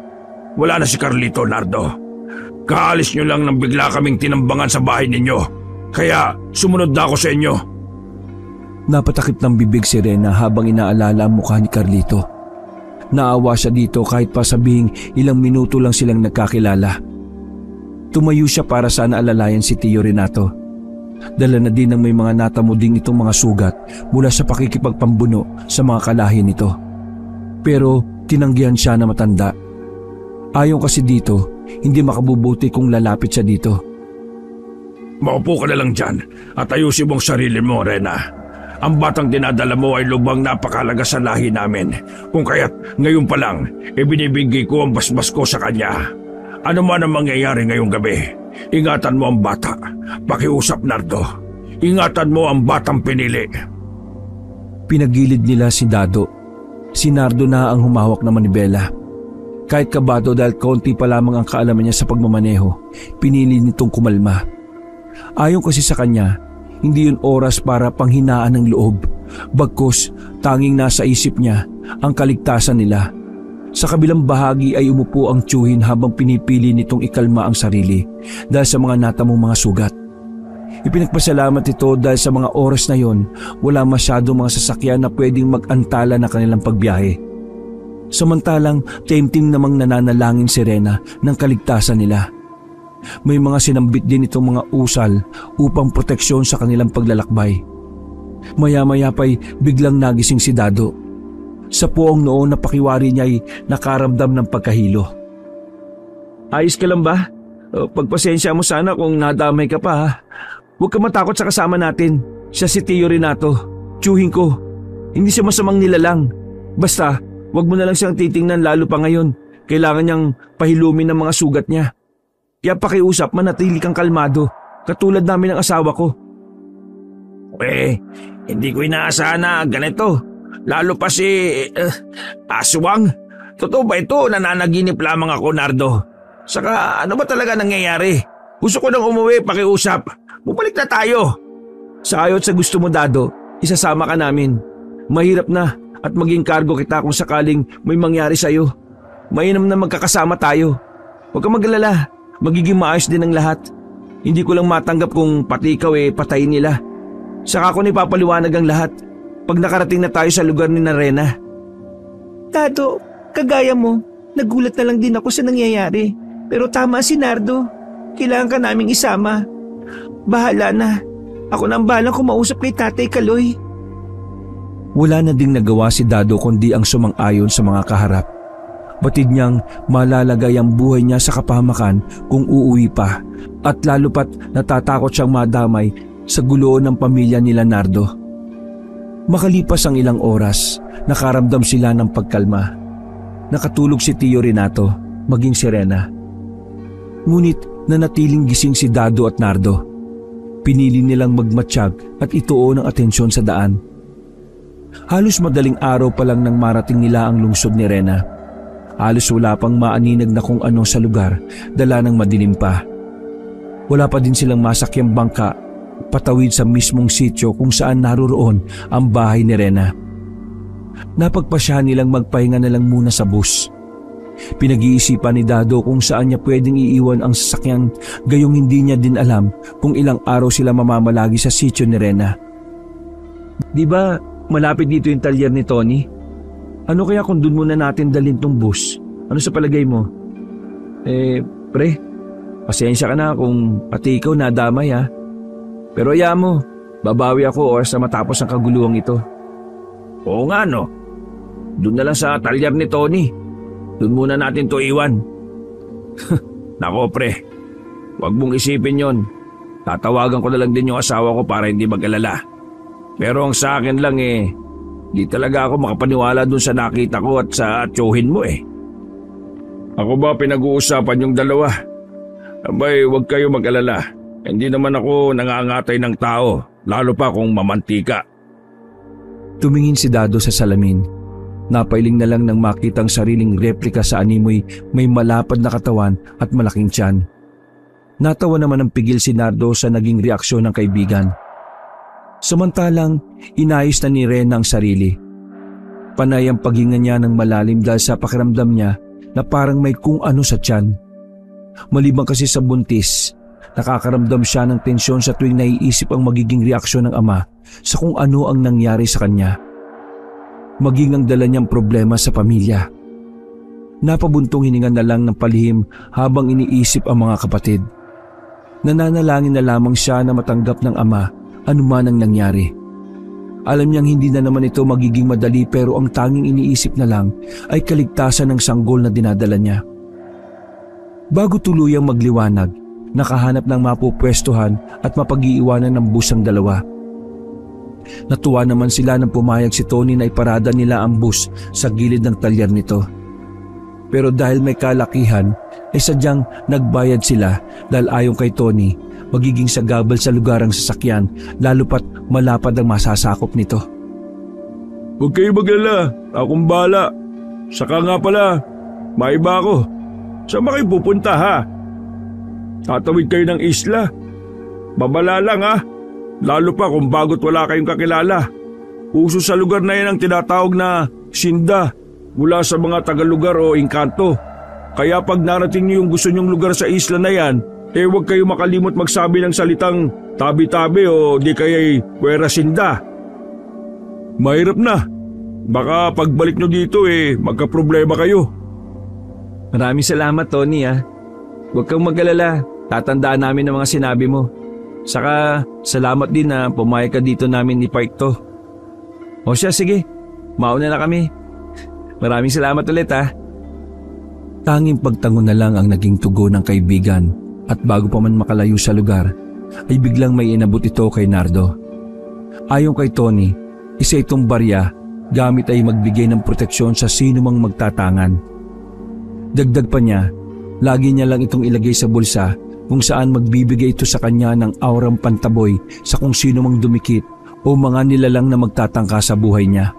Wala na si Carlito, Nardo. Kaalis nyo lang nang bigla kaming tinambangan sa bahay ninyo. Kaya sumunod na ako sa inyo. Napatakip ng bibig si Rena habang inaalala ang mukha ni Carlito. Naawa siya dito kahit pa sabihing ilang minuto lang silang nagkakilala. Tumayo siya para sana alalayan si Tio Renato. Dala na din ng may mga natamo ding itong mga sugat mula sa pakikipagpambuno sa mga kalahi nito. Pero tinanggihan siya na matanda. Ayon kasi dito, hindi makabubuti kung lalapit siya dito. Maupo ka na lang dyan at ayusin mong sarili mo, Rena. Ang batang dinadala mo ay lubang napakalaga sa lahi namin. Kung kaya't ngayon pa lang, ibinibigay ko ang basbas ko sa kanya. Ano man ang mangyayari ngayong gabi, ingatan mo ang bata. Pakiusap, Nardo. Ingatan mo ang batang pinili. Pinagilid nila si Dado. Si Nardo na ang humawak ng manibela. Kahit kabado dahil konti pa lamang ang kaalaman niya sa pagmamaneho, pinili nitong kumalma. Ayon kasi sa kanya, hindi yun oras para panghinaan ng loob. Bagkus, tanging nasa isip niya ang kaligtasan nila. Sa kabilang bahagi ay umupo ang tiyuhin habang pinipili nitong ikalma ang sarili dahil sa mga natamong mga sugat. Ipinagpasalamat ito dahil sa mga oras na yon, wala masyadong mga sasakyan na pwedeng mag-antala na kanilang pagbiyahe. Samantalang taimtim namang nananalangin si Rena ng kaligtasan nila. May mga sinambit din itong mga usal upang proteksyon sa kanilang paglalakbay. Maya-maya pa'y biglang nagising si Dado. Sa puong noon na pakiwari niya ay nakaramdam ng pagkahilo. Ayos ka lang ba? Pagpasensya mo sana kung nadamay ka pa ha. Huwag ka matakot sa kasama natin. Siya si Tio Renato, tiyuhin ko. Hindi siya masamang nilalang. Basta, huwag mo na lang siyang titingnan lalo pa ngayon. Kailangan niyang pahilumin ng mga sugat niya. Kaya pakiusap, manatili kang kalmado. Katulad namin ng asawa ko. Hindi ko inaasahan na ganito. Lalo pa si Aswang. Totoo ba ito? Nananaginip lamang ako, Nardo. Saka ano ba talaga nangyayari? Gusto ko nang umuwi, pakiusap. Bumalik na tayo. Sa ayot sa gusto mo, Dado, isasama ka namin. Mahirap na at maging kargo kita kung sakaling may mangyari sa'yo. Mainam na magkakasama tayo. Huwag kang mag-alala, magiging maayos din ang lahat. Hindi ko lang matanggap kung pati ikaw patayin nila. Saka ko nipapaliwanag ang lahat pag nakarating na tayo sa lugar ni Rena. Dado, kagaya mo, nagulat na lang din ako sa nangyayari. Pero tama si Nardo, kailangan ka naming isama. Bahala na, ako na ang bahalang kumausap kay Tatay Kaloy. Wala na ding nagawa si Dado kundi ang sumang-ayon sa mga kaharap. Batid niyang malalagay ang buhay niya sa kapahamakan kung uuwi pa at lalo pat natatakot siyang madamay sa gulo ng pamilya nila Nardo. Makalipas ang ilang oras, nakaramdam sila ng pagkalma. Nakatulog si Tio Renato, maging si Rena. Ngunit nanatiling gising si Dado at Nardo. Pinili nilang magmatsyag at ituon ang atensyon sa daan. Halos madaling araw pa lang nang marating nila ang lungsod ni Rena. Halos wala pang maaninag na kung ano sa lugar, dala ng madilim pa. Wala pa din silang masakyang bangka patawid sa mismong sityo kung saan naroroon ang bahay ni Rena. Napagpasya nilang magpahinga na lang muna sa bus. Pinag-iisipan ni Dado kung saan niya pwedeng iiwan ang sasakyan, gayong hindi niya din alam kung ilang araw sila mamamalagi sa sityo ni Rena. Di ba malapit dito yung talyer ni Tony? Ano kaya kung dun muna natin dalhin tong bus? Ano sa palagay mo? Pre, pasensya ka na kung pati ikaw nadamay ha. Pero hayaan mo, babawi ako oras na matapos ang kaguluhang ito. Oo nga no, dun na lang sa talyer ni Tony. Dun muna natin to iwan. Nako pre, wag mong isipin yon. Tatawagan ko na lang din yung asawa ko para hindi mag-alala. Pero ang sa akin lang di talaga ako makapaniwala dun sa nakita ko at sa tiyuhin mo Ako ba pinag-uusapan yung dalawa? Abay, wag kayo mag-alala. Hindi naman ako nangangatay ng tao, lalo pa kung mamantika. Tumingin si Dado sa salamin. Napailing na lang nang makitang sariling replika sa animoy may malapad na katawan at malaking tiyan. Natawa naman ang pigil si Nardo sa naging reaksyon ng kaibigan. Samantalang inayos na ni Rena ang sarili. Panay ang paghinga niya ng malalim dahil sa pakiramdam niya na parang may kung ano sa tiyan. Maliban kasi sa buntis, nakakaramdam siya ng tensyon sa tuwing naiisip ang magiging reaksyon ng ama sa kung ano ang nangyari sa kanya. Maging ang dala niyang problema sa pamilya. Napabuntong hininga na lang ng palihim habang iniisip ang mga kapatid. Nananalangin na lamang siya na matanggap ng ama anuman ang nangyari. Alam niyang hindi na naman ito magiging madali pero ang tanging iniisip na lang ay kaligtasan ng sanggol na dinadala niya. Bago tuluyang magliwanag, nakahanap ng mapupwestuhan at mapag-iiwanan ng bus ang dalawa. Natuwa naman sila nang pumayag si Tony na iparada nila ang bus sa gilid ng talyer nito. Pero dahil may kalakihan, ay sadyang nagbayad sila dahil ayon kay Tony, magiging sagabal sa lugar ang sasakyan lalo pat malapad ang masasakop nito. Huwag kayo maglala, akong bala. Saka nga pala, maiba ako. Saan ba kayo pupunta ha? Tatawid kayo ng isla. Babala lang ha, lalo pa kung bago't wala kayong kakilala. Uso sa lugar na yan ang tinatawag na sinda mula sa mga tagalugar o engkanto. Kaya pag narating niyo yung gusto nyong lugar sa isla na yan, huwag kayo makalimot magsabi ng salitang tabi-tabi o di kaya'y puwera sinda. Mahirap na. Baka pagbalik nyo dito magkaproblema kayo. Maraming salamat, Tony ha. Huwag kang mag-alala, tatandaan namin ang mga sinabi mo. Saka salamat din na pumayag ka dito namin i-park to. O siya, sige, mauna na kami. Maraming salamat ulit ha. Tanging pagtango na lang ang naging tugon ng kaibigan at bago pa man makalayo sa lugar ay biglang may inabot ito kay Nardo. Ayon kay Tony, isa itong barya gamit ay magbigay ng proteksyon sa sino mang magtatangan. Dagdag pa niya, lagi niya lang itong ilagay sa bulsa kung saan magbibigay ito sa kanya ng aurang pantaboy sa kung sino mang dumikit o mga nilalang na magtatangka sa buhay niya.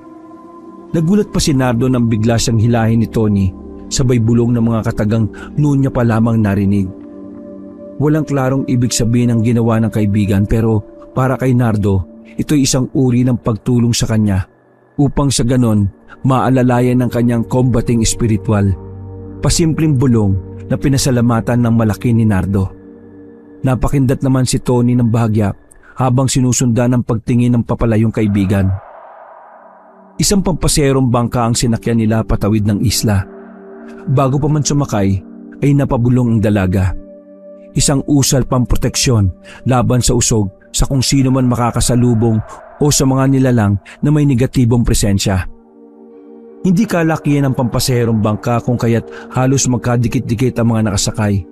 Nagulat pa si Nardo nang bigla siyang hilahin ni Tony, sabay bulong ng mga katagang noon niya pa lamang narinig. Walang klarong ibig sabihin ang ginawa ng kaibigan pero para kay Nardo, ito'y isang uri ng pagtulong sa kanya upang sa ganon maalalayan ng kanyang combating spiritual. Pasimpleng bulong na pinasalamatan ng malaki ni Nardo. Napakindat naman si Tony ng bahagya habang sinusundan ng pagtingin ng papalayong kaibigan. Isang pampaserong bangka ang sinakyan nila patawid ng isla. Bago pa man sumakay ay napabulong ang dalaga. Isang usal pamproteksyon laban sa usog sa kung sino man makakasalubong o sa mga nilalang na may negatibong presensya. Hindi kalakihan ang pampaserong bangka kung kaya't halos magkadikit-dikit ang mga nakasakay.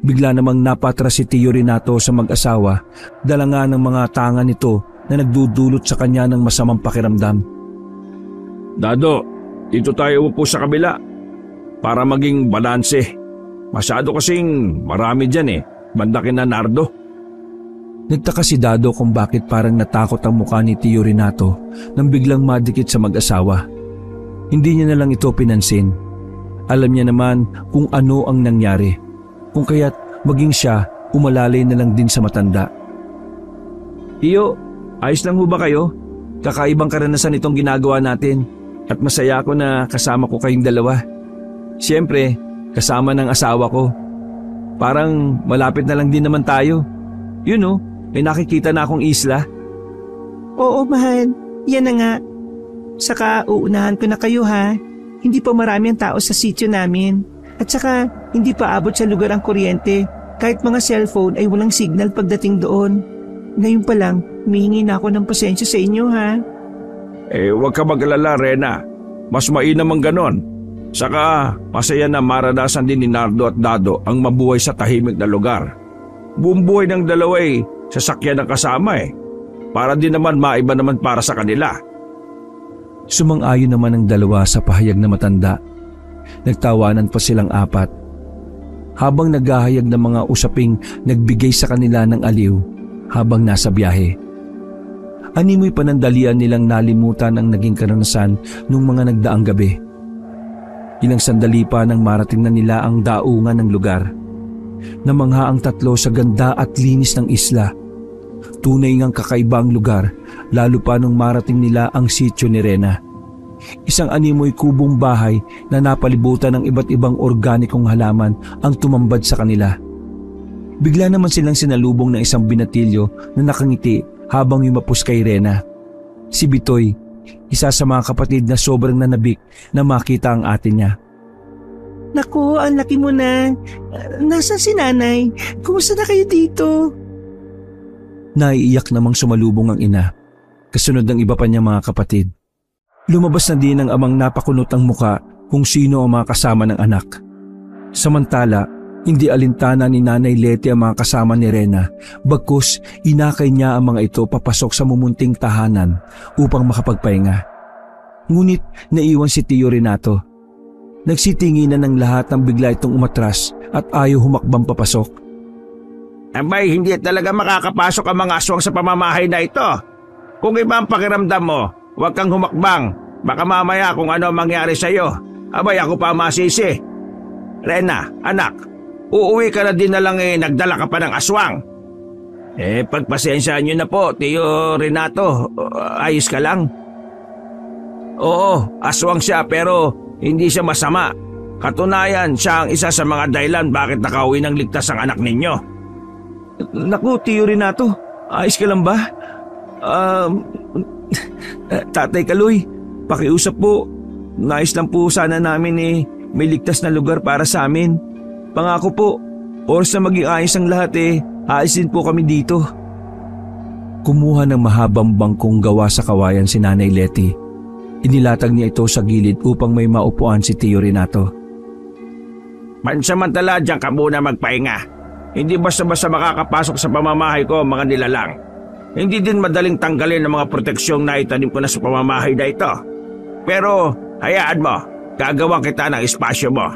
Bigla namang napatras si Tio Renato sa mag-asawa dala nga ng mga tanga nito na nagdudulot sa kanya ng masamang pakiramdam. Dado, dito tayo upo sa kabila para maging balanse. Masyado kasing marami dyan banda kina Nardo. Nagtaka si Dado kung bakit parang natakot ang mukha ni Tio Renato nang biglang madikit sa mag-asawa. Hindi niya na lang ito pinansin. Alam niya naman kung ano ang nangyari, kung kaya't maging siya umalalay na lang din sa matanda. Iyo, ayos lang ho ba kayo? Kakaibang karanasan itong ginagawa natin at masaya ako na kasama ko kayong dalawa. Siyempre, kasama ng asawa ko. Parang malapit na lang din naman tayo. Yun may nakikita na akong isla. Oo, mahal. Yan na nga. Saka uunahan ko na kayo ha. Hindi pa marami ang tao sa sityo namin. At saka hindi pa abot sa lugar ang kuryente. Kahit mga cellphone ay walang signal pagdating doon. Ngayon pa lang, humihingi na ako ng pasensya sa inyo ha. Huwag ka mag-alala, Rena. Mas mainam ang ganon. Saka masaya na maranasan din ni Nardo at Dado ang mabuhay sa tahimik na lugar. Buong buhay ng dalawa sasakyan ng kasama Para din naman maiba naman para sa kanila. Sumang-ayon naman ang dalawa sa pahayag na matanda. Nagtawanan pa silang apat. Habang naghahayag ng mga usaping nagbigay sa kanila ng aliw habang nasa biyahe. Animoy panandalian nilang nalimutan ang naging karanasan nung mga nagdaang gabi. Ilang sandali pa nang marating na nila ang daungan ng lugar. Namangha ang tatlo sa ganda at linis ng isla. Tunay ngang kakaiba ang lugar, lalo pa nung marating nila ang sityo ni Rena. isang animoy kubong bahay na napalibutan ng iba't ibang organikong halaman ang tumambad sa kanila. Bigla naman silang sinalubong ng isang binatilyo na nakangiti habang yumapos kay Rena. Si Bitoy, isa sa mga kapatid na sobrang nanabik na makita ang ate niya. Naku, ang laki mo na. Nasaan si nanay? Kumusta na kayo dito? Naiiyak namang sumalubong ang ina, kasunod ng iba pa niyang mga kapatid. Lumabas na din ang amang napakunot ang muka kung sino ang mga kasama ng anak. Samantala, hindi alintana ni Nanay Leti ang mga kasama ni Rena, bagkus inakay niya ang mga ito papasok sa mumunting tahanan upang makapagpahinga. Ngunit naiwan si Tio Renato. Nagsitinginan ng lahat nang bigla itong umatras at ayaw humakbang papasok. Abay, hindi talaga makakapasok ang mga aswang sa pamamahay na ito. Kung iba ang pakiramdam mo, huwag kang humakbang. Baka mamaya kung ano mangyari sa'yo. Abay, ako pa masisi. Rena, anak, uuwi ka na din na lang nagdala ka pa ng aswang. Pagpasensyaan nyo na po, Tio Renato. Ayos ka lang? Oo, aswang siya pero hindi siya masama. Katunayan, siya ang isa sa mga dahilan bakit nakauwi ng ligtas ang anak ninyo. Naku, Tio Renato, ayos ka lang ba? Tatay Kaloy, pakiusap po. Nais lang po sana namin may ligtas na lugar para sa amin. Pangako po, oras na maging ayos ang lahat aalisin po kami dito. Kumuha ng mahabang bangkong gawa sa kawayan si Nanay Leti. Inilatag niya ito sa gilid upang may maupuan si Tio Renato. Pansamantala diyan ka muna magpahinga. Hindi basta-basta makakapasok sa pamamahay ko mga nilalang. Hindi din madaling tanggalin ang mga proteksyong na itanim ko na sa pamamahay na ito. Pero hayaan mo, gagawa kita ng espasyo mo.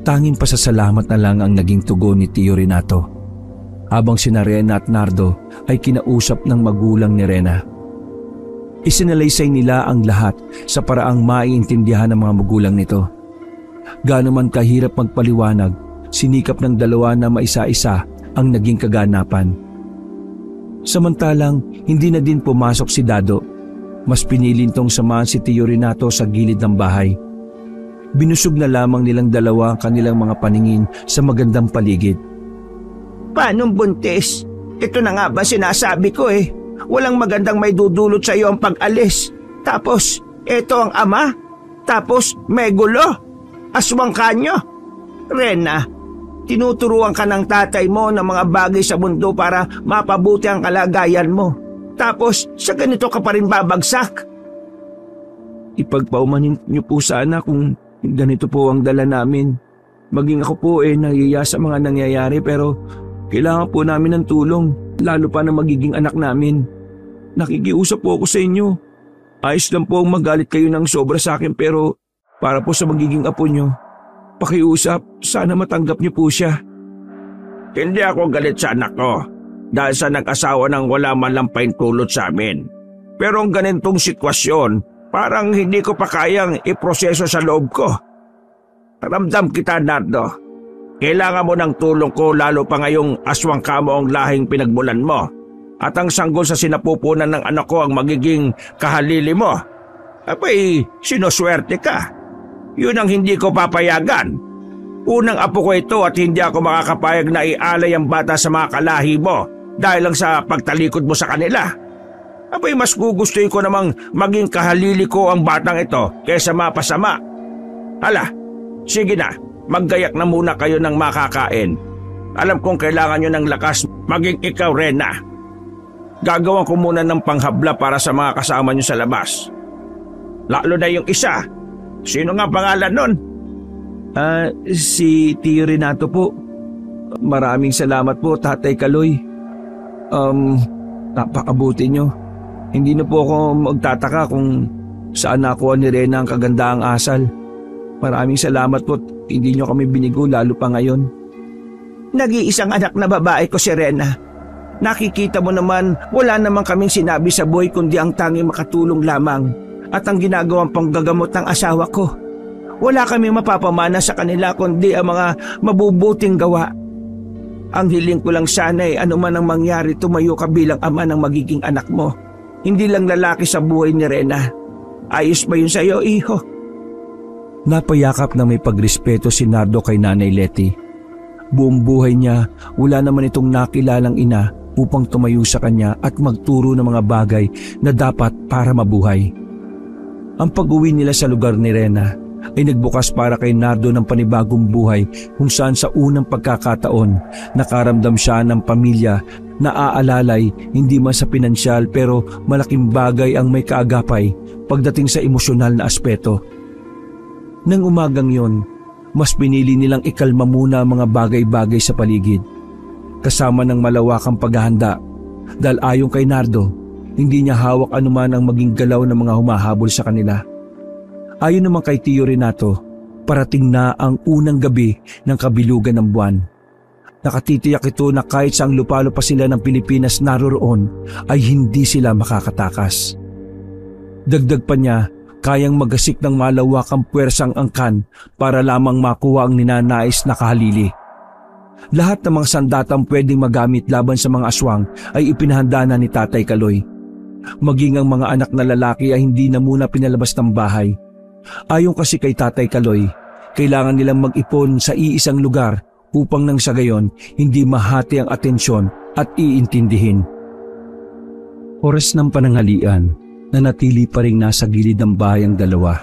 Tanging pasasalamat na lang ang naging tugon ni Tio Renato habang sina Rena at Nardo ay kinausap ng magulang ni Rena. Isinalaysay nila ang lahat sa paraang maiintindihan ng mga magulang nito. Gaano man kahirap magpaliwanag, sinikap ng dalawa na maisa-isa ang naging kaganapan. Samantalang hindi na din pumasok si Dado. Mas pinili nitong samahan si Tio Renato sa gilid ng bahay. Binusog na lamang nilang dalawa ang kanilang mga paningin sa magandang paligid. Paanong buntis? Ito na nga ba sinasabi ko Walang magandang may dudulot sa iyo ang pag-alis. Tapos, ito ang ama. Tapos, may gulo. Aswang kanyo. Rena, tinuturuan ka ng tatay mo ng mga bagay sa mundo para mapabuti ang kalagayan mo. Tapos, sa ganito ka pa rin babagsak. Ipagpaumanin niyo po sana kung ganito po ang dala namin. Maging ako po nahiya sa mga nangyayari pero kailangan po namin ng tulong, lalo pa na magiging anak namin. Nakikiusap po ako sa inyo. Ayos lang po ang magalit kayo ng sobra sa akin pero para po sa magiging apo nyo, pakiusap, sana matanggap niyo po siya. Hindi ako galit sa anak ko dahil sa nag-asawa ng wala man lang paintulot sa amin. Pero ang ganitong sitwasyon, parang hindi ko pa kayang iproseso sa loob ko. Ramdam kita, Nardo. Kailangan mo ng tulong ko lalo pa ngayong aswang ka mo ang lahing pinagmulan mo. At ang sanggol sa sinapupunan ng anak ko ang magiging kahalili mo. Abay, sinuswerte ka. Yun ang hindi ko papayagan. Unang apo ko ito at hindi ako makakapayag na ialay ang bata sa mga kalahi mo dahil lang sa pagtalikod mo sa kanila. Abay, mas gugustuhin ko namang maging kahalili ko ang batang ito kaysa mapasama. Hala, sige na, maggayak na muna kayo ng makakain. Alam kong kailangan nyo ng lakas maging ikaw, Rena. Gagawan ko muna ng panghabla para sa mga kasama nyo sa labas. Lalo na yung isa. Sino nga pangalan nun? Si Tio Renato po. Maraming salamat po, Tatay Kaloy. Napakabuti nyo. Hindi na po ako magtataka kung saan nakuha ni Rena ang kagandaang asal. Maraming salamat po. Hindi nyo kami binigo lalo pa ngayon. Nag-iisang anak na babae ko si Rena. Nakikita mo naman, wala namang kaming sinabi sa buhay kundi ang tanging makatulong lamang at ang ginagawang panggagamot ng asawa ko. Wala kaming mapapamana sa kanila kundi ang mga mabubuting gawa. Ang hiling ko lang sana anuman ang mangyari, tumayo ka bilang ama ng magiging anak mo. Hindi lang lalaki sa buhay ni Rena. Ayos ba yun sa'yo, iho? Napayakap na may pagrespeto si Nardo kay Nanay Letty. Buong buhay niya, wala naman itong nakilalang ina upang tumayo sa kanya at magturo ng mga bagay na dapat para mabuhay. Ang pag-uwi nila sa lugar ni Rena ay nagbukas para kay Nardo ng panibagong buhay kung saan sa unang pagkakataon nakaramdam siya ng pamilya na aalalay hindi man sa pinansyal pero malaking bagay ang may kaagapay pagdating sa emosyonal na aspeto. Nang umagang yon, mas pinili nilang ikalma muna ang mga bagay-bagay sa paligid kasama ng malawakang paghahanda dahil ayon kay Nardo, hindi niya hawak anuman ang maging galaw ng mga humahabol sa kanila. Ayon naman kay Tio Renato, parating na ang unang gabi ng kabilugan ng buwan. Nakatitiyak ito na kahit saang lupalo pa sila ng Pilipinas naroroon ay hindi sila makakatakas. Dagdag pa niya, kayang magasik ng malawakang puwersang angkan para lamang makuha ang ninanais na kahalili. Lahat ng mga sandatang pwedeng magamit laban sa mga aswang ay ipinahanda na ni Tatay Kaloy. Maging ang mga anak na lalaki ay hindi na muna pinalabas ng bahay. Ayon kasi kay Tatay Kaloy, kailangan nilang mag-ipon sa iisang lugar upang nang sa gayon hindi mahati ang atensyon at iintindihin. Oras ng pananghalian, nanatili pa rin nasa gilid ng bahay ang dalawa.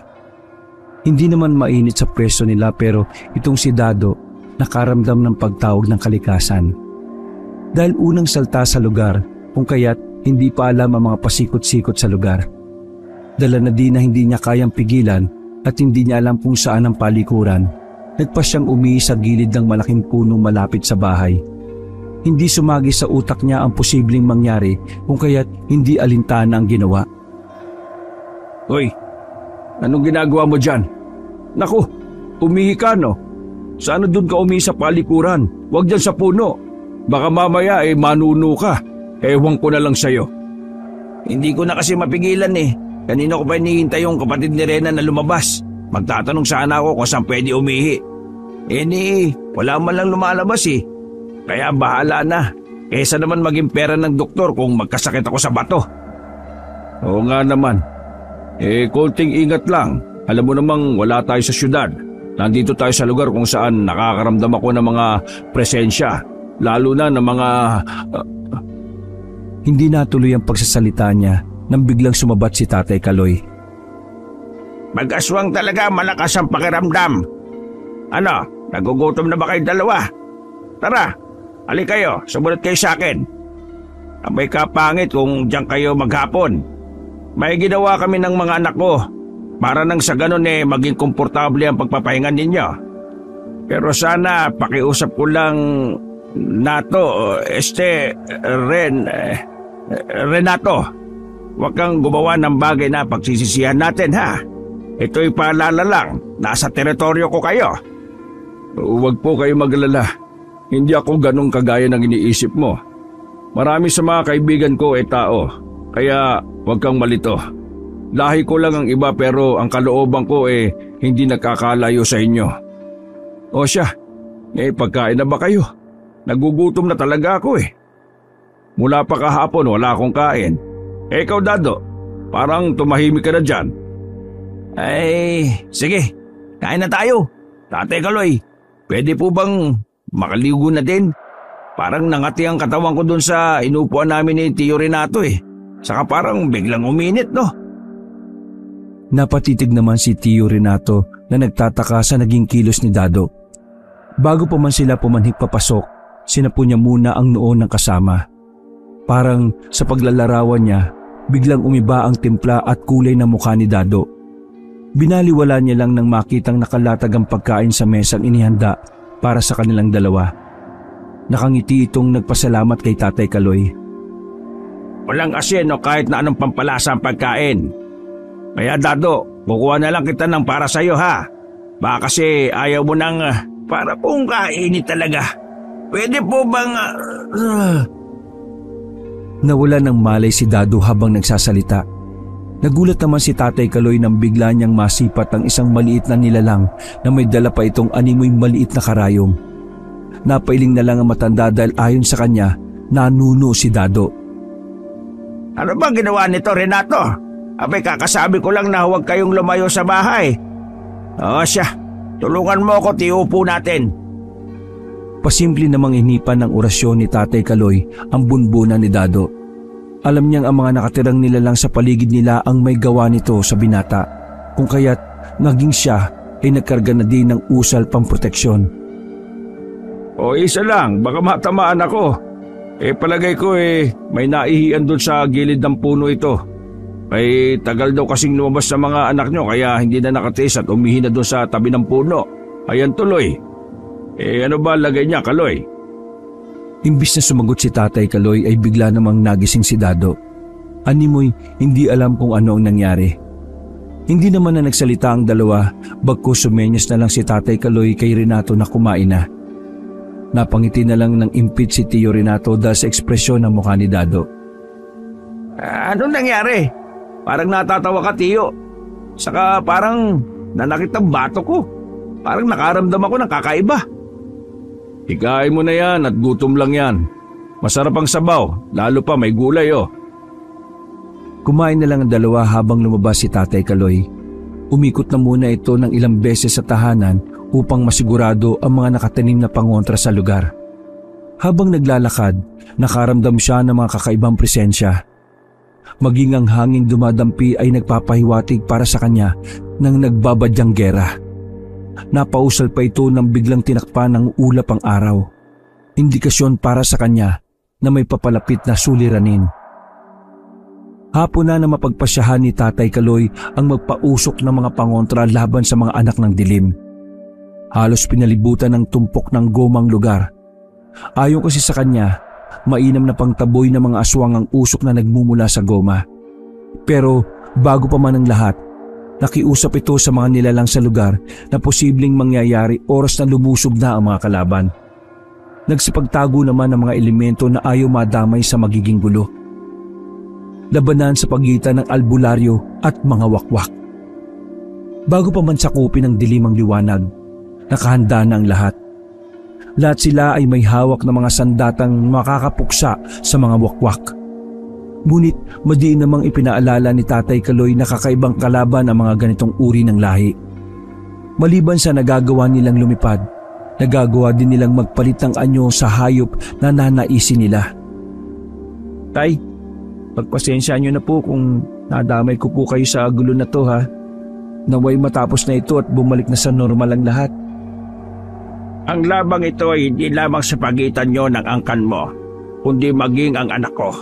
Hindi naman mainit sa pwesto nila pero itong si Dado nakaramdam ng pagtawag ng kalikasan. Dahil unang salta sa lugar kung kaya't hindi pa alam ang mga pasikot-sikot sa lugar. Dala na din na hindi niya kayang pigilan at hindi niya alam kung saan ang palikuran. Nagpa siyang umihi sa gilid ng malaking punong malapit sa bahay. Hindi sumagi sa utak niya ang posibleng mangyari kung kaya't hindi alintana ang ginawa. Hoy, anong ginagawa mo dyan? Naku, umihi ka no? Sana doon ka umihi sa palikuran, huwag dyan sa puno. Baka mamaya manuno ka. Ewan ko na lang sa'yo. Hindi ko na kasi mapigilan eh. Kanina ko pa hinihintay yung kapatid ni Rena na lumabas. Magtatanong sana ako kung saan pwede umihi. Wala man lang lumalabas eh. Kaya bahala na. Kesa naman maging pera ng doktor kung magkasakit ako sa bato. Oo nga naman. Konting ingat lang. Alam mo namang wala tayo sa syudad. Nandito tayo sa lugar kung saan nakakaramdam ako ng mga presensya. Lalo na ng mga... Hindi natuloy ang pagsasalita niya nang biglang sumabat si Tatay Kaloy. Mag-aswang talaga, malakas ang pakiramdam. Ano, nagugutom na ba kayo dalawa? Tara, halik kayo, sumunod kayo sa akin. Abay kapangit kung diyan kayo maghapon. May ginawa kami ng mga anak ko para nang sa ganun maging komportable ang pagpapahinga ninyo. Pero sana pakiusap ko lang Nato, Renato, huwag kang gumawa ng bagay na pagsisisihan natin ha. Ito'y paalala lang, nasa teritoryo ko kayo. Huwag po kayo maglala. Hindi ako ganong kagaya ng iniisip mo. Marami sa mga kaibigan ko tao, kaya huwag kang malito. Lahi ko lang ang iba pero ang kalooban ko hindi nakakalayo sa inyo. O siya, pagkain na ba kayo? Nagugutom na talaga ako Mula pa kahapon wala akong kain. Ikaw Dado, parang tumahimik ka na dyan. Sige, kain na tayo. Tatay Kaloy, pwede po bang makaligo na din? Parang nangati ang katawan ko dun sa inupuan namin ni Tio Renato Saka parang biglang uminit no? Napatitig naman si Tio Renato na nagtataka sa naging kilos ni Dado. Bago pa man sila pumanhik papasok, sinapo niya muna ang noo ng kasama. Parang sa paglalarawan niya, biglang umiba ang timpla at kulay ng mukha ni Dado. Binaliwala niya lang nang makitang nakalatag ang pagkain sa mesang inihanda para sa kanilang dalawa. Nakangiti itong nagpasalamat kay Tatay Kaloy. Walang asin o kahit na anong pampalasa ang pagkain. Kaya Dado, kukuha na lang kita ng para sa'yo ha. Baka kasi ayaw mo nang para pong kainit talaga. Pwede po bang... Nawala ng malay si Dado habang nagsasalita. Nagulat naman si Tatay Kaloy nang bigla niyang masipat ang isang maliit na nilalang na may dala pa itong animoy maliit na karayom. Napailing na lang ang matanda dahil ayon sa kanya, nanuno si Dado. Ano bang ginawa nito, Renato? Abay, kakasabi ko lang na huwag kayong lumayo sa bahay. O siya, tulungan mo ako, tiupo natin. Pasimple namang inipan ng orasyon ni Tatay Kaloy ang bunbunan ni Dado. Alam niyang ang mga nakatirang nilalang sa paligid nila ang may gawa nito sa binata, kung kaya't naging siya ay nagkarga na din ng usal pamproteksyon. O isa lang, baka matamaan ako. Palagay ko may naihian doon sa gilid ng puno ito. Ay tagal daw kasing lumabas sa mga anak nyo kaya hindi na nakatiis at umihi na doon sa tabi ng puno. Ayan tuloy. Ano ba lagay niya, Kaloy? Imbis na sumagot si Tatay Kaloy ay bigla namang nagising si Dado. Animoy hindi alam kung ano ang nangyari. Hindi naman na nagsalita ang dalawa, bagkus sumenyas na lang si Tatay Kaloy kay Renato na kumain na. Napangiti na lang ng impit si Tio Renato dahil sa ekspresyon ng mukha ni Dado. Anong nangyari? Parang natatawa ka, Tio. Saka parang nanakit ang bato ko. Parang nakaramdam ako ng kakaiba. Hikain mo na yan at gutom lang yan. Masarap ang sabaw, lalo pa may gulay Kumain na lang ang dalawa habang lumabas si Tatay Kaloy. Umikot na muna ito ng ilang beses sa tahanan upang masigurado ang mga nakatanim na pangontra sa lugar. Habang naglalakad, nakaramdam siya ng mga kakaibang presensya. Maging ang hanging dumadampi ay nagpapahiwatig para sa kanya ng nagbabadyang gera. Napausal pa ito nang biglang tinakpan ng ulap ang araw. Indikasyon para sa kanya na may papalapit na suliranin. Hapon na mapagpasyahan ni Tatay Kaloy ang magpausok ng mga pangontra laban sa mga anak ng dilim. Halos pinalibutan ng tumpok ng gomang lugar. Ayon kasi sa kanya, mainam na pangtaboy ng mga aswang ang usok na nagmumula sa goma. Pero bago pa man ang lahat, nakiusap ito sa mga nilalang sa lugar na posibleng mangyayari oras na lumusob na ang mga kalaban. Nagsipagtago naman ang mga elemento na ayaw madamay sa magiging gulo. Labanan sa pagitan ng albularyo at mga wakwak. Bago pa man sakupin ng dilim ang liwanag, nakahanda na ang lahat. Lahat sila ay may hawak na mga sandatang makakapuksa sa mga wakwak. Ngunit madiin namang ipinaalala ni Tatay Kaloy na kakaibang kalaban ang mga ganitong uri ng lahi. Maliban sa nagagawa nilang lumipad, nagagawa din nilang magpalit ng anyo sa hayop na nanaisin nila. Tay, pagpasensyaan nyo na po kung nadamay ko po kayo sa gulo na to ha. Naway matapos na ito at bumalik na sa normal ang lahat. Ang labang ito ay hindi lamang sa pagitan nyo ng angkan mo, kundi maging ang anak ko.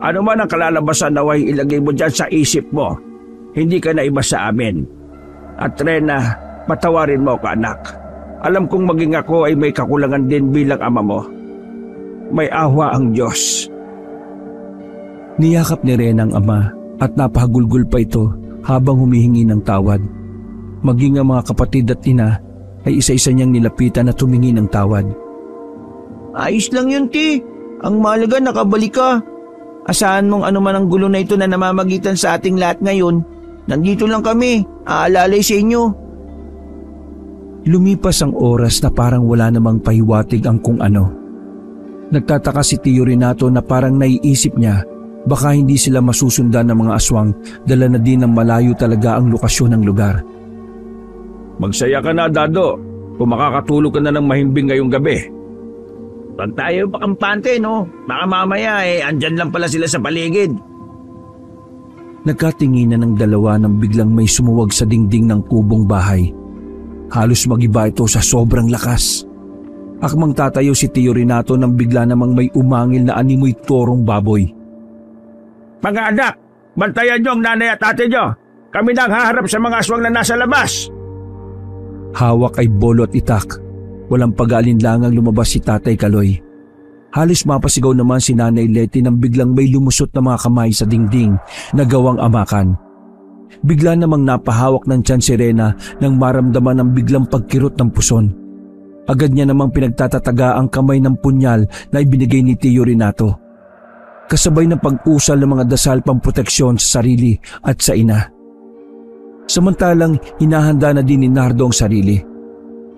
Ano man ang kalalabasan naway ilagay mo dyan sa isip mo, hindi ka na iba sa amin. At Rena, patawarin mo ka anak. Alam kong maging ako ay may kakulangan din bilang ama mo. May awa ang Diyos. Niyakap ni Rena ang ama at napahagulgol pa ito habang humihingi ng tawad. Maging ang mga kapatid at ina ay isa-isa niyang nilapitan at humingi ng tawad. Ayos lang yun, Ti. Ang mahalaga nakabalik ka. Asahan mong ano man ang gulo na ito na namamagitan sa ating lahat ngayon. Nandito lang kami, aalalay sa inyo. Lumipas ang oras na parang wala namang pahiwatig ang kung ano. Nagtataka si Tio Renato na parang naiisip niya baka hindi sila masusundan ng mga aswang dala na din ng malayo talaga ang lokasyon ng lugar. Magsaya ka na, Dado. Kung makakatulog ka na ng mahimbing ngayong gabi. Pag tayo pakampante, no? Baka mamaya andyan lang pala sila sa paligid. Nagkatinginan ng dalawa nang biglang may sumuwag sa dingding ng kubong bahay. Halos magiba ito sa sobrang lakas. Akmang tatayo si Tio Renato nang bigla namang may umangil na animoy torong baboy. Mga anak, bantayan nyo ang nanay at ate nyo. Kami na ang haharap sa mga aswang na nasa labas. Hawak ay bolo at itak. Walang pag-aalinlangang lumabas si Tatay Kaloy. Halos mapasigaw naman si Nanay Leti nang biglang may lumusot na mga kamay sa dingding na gawang amakan. Bigla namang napahawak ng tiyan si Rena nang maramdaman ang biglang pagkirot ng puson. Agad niya namang pinagtatataga ang kamay ng punyal na ibinigay ni Tio Renato. Kasabay ng pag-usal ng mga dasal pamproteksyon sa sarili at sa ina. Samantalang hinahanda na din ni Nardo ang sarili.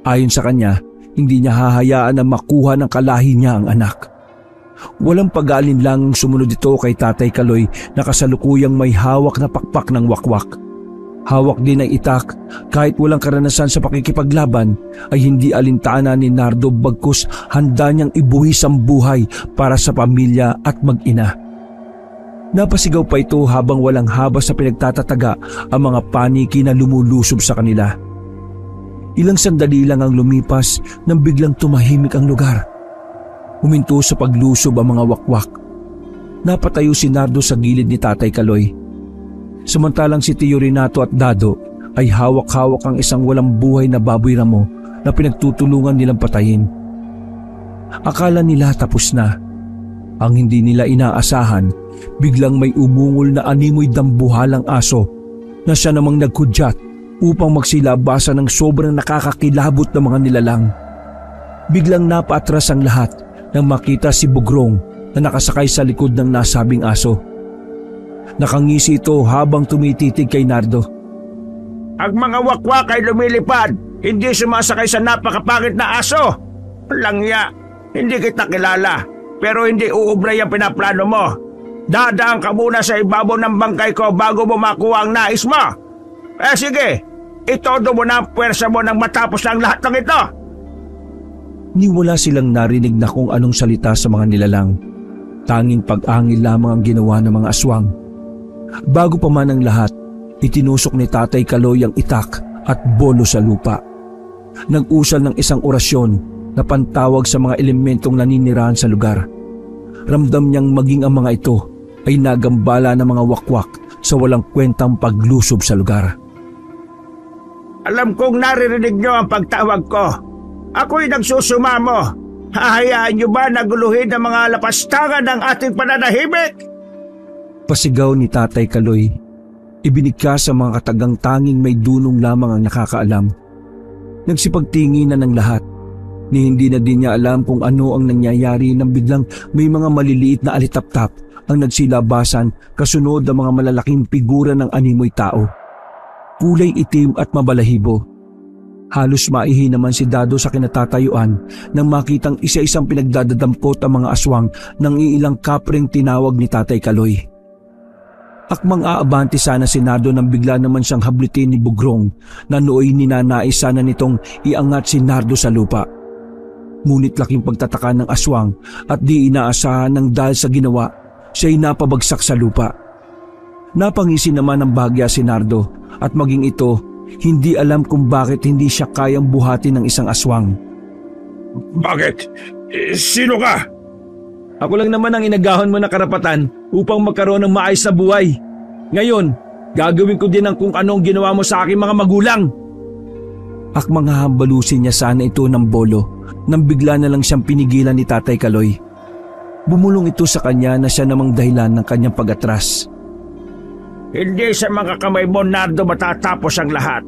Ayon sa kanya, hindi niya hahayaan na makuha ng kalahi niya ang anak. Walang pag-aalinlangang sumunod ito kay Tatay Kaloy na kasalukuyang may hawak na pakpak ng wakwak. Hawak din ng itak, kahit walang karanasan sa pakikipaglaban ay hindi alintana ni Nardo bagkus handa niyang ibuhis ang buhay para sa pamilya at mag-ina. Napasigaw pa ito habang walang habas sa pinagtatataga ang mga paniki na lumulusob sa kanila. Ilang sandali lang ang lumipas nang biglang tumahimik ang lugar. Huminto sa paglusob ang mga wakwak. Napatayo si Nardo sa gilid ni Tatay Kaloy. Samantalang si Tio Renato at Dado ay hawak-hawak ang isang walang buhay na baboy ramo na pinagtutulungan nilang patayin. Akala nila tapos na. Ang hindi nila inaasahan, biglang may umungol na animoy dambuhalang aso na siya namang naghudyat upang magsilabasa ng sobrang nakakakilabot na mga nilalang. Biglang napaatras ang lahat nang makita si Bugrong na nakasakay sa likod ng nasabing aso. Nakangisi ito habang tumititig kay Nardo. Ang mga wakwak ay lumilipad, hindi sumasakay sa napakapangit na aso. Langya, hindi kita kilala, pero hindi uubray ang pinaplano mo. Dadaan ka muna sa ibabaw ng bangkay ko bago mo makuha ang nais mo. Sige, itodo mo na ang puwersa mo nang matapos na ang lahat ng ito. Ni wala silang narinig na kung anong salita sa mga nilalang. Tanging pag-angil lamang ang ginawa ng mga aswang. Bago pa man ang lahat, itinusok ni Tatay Kaloy ang itak at bolo sa lupa. Nag-usal ng isang orasyon na pantawag sa mga elementong naninirahan sa lugar. Ramdam niyang maging ang mga ito ay nagambala ng mga wakwak sa walang kwentang paglusob sa lugar. Alam kong naririnig niyo ang pagtawag ko. Ako'y nagsusumamo. Hahayaan niyo ba naguluhin ang mga lapastangan ng ating pananahimik? Pasigaw ni Tatay Kaloy. Ibinig sa mga katagang tanging may dunong lamang ang nakakaalam. Nagsipagtinginan ng lahat. Ni hindi na din niya alam kung ano ang nangyayari nang biglang may mga maliliit na alitaptap ang nagsilabasan kasunod ng mga malalaking figura ng animoy tao. Kulay itim at mabalahibo. Halos maihi naman si Dado sa kinatatayuan nang makitang isa-isang pinagdadadampot ang mga aswang ng iilang kapreng tinawag ni Tatay Kaloy. Akmang aabanti sana si Nardo nang bigla naman siyang hablitin ni Bugrong na nooy ninanais sana nitong iangat si Nardo sa lupa. Ngunit laking pagtataka ng aswang at di inaasahan ng dahil sa ginawa, siya'y napabagsak sa lupa. Napangisi naman ng bahagya si Nardo at maging ito, hindi alam kung bakit hindi siya kayang buhatin ng isang aswang. Bakit? Sino ka? Ako lang naman ang inagahon mo na karapatan upang magkaroon ng maayos na buhay. Ngayon, gagawin ko din ang kung anong ginawa mo sa aking mga magulang. Akmang hahambalusin niya sana ito ng bolo nang bigla na lang siyang pinigilan ni Tatay Kaloy. Bumulong ito sa kanya na siya namang dahilan ng kanyang pag-atras. Hindi sa mga kamay mo, Nardo, matatapos ang lahat.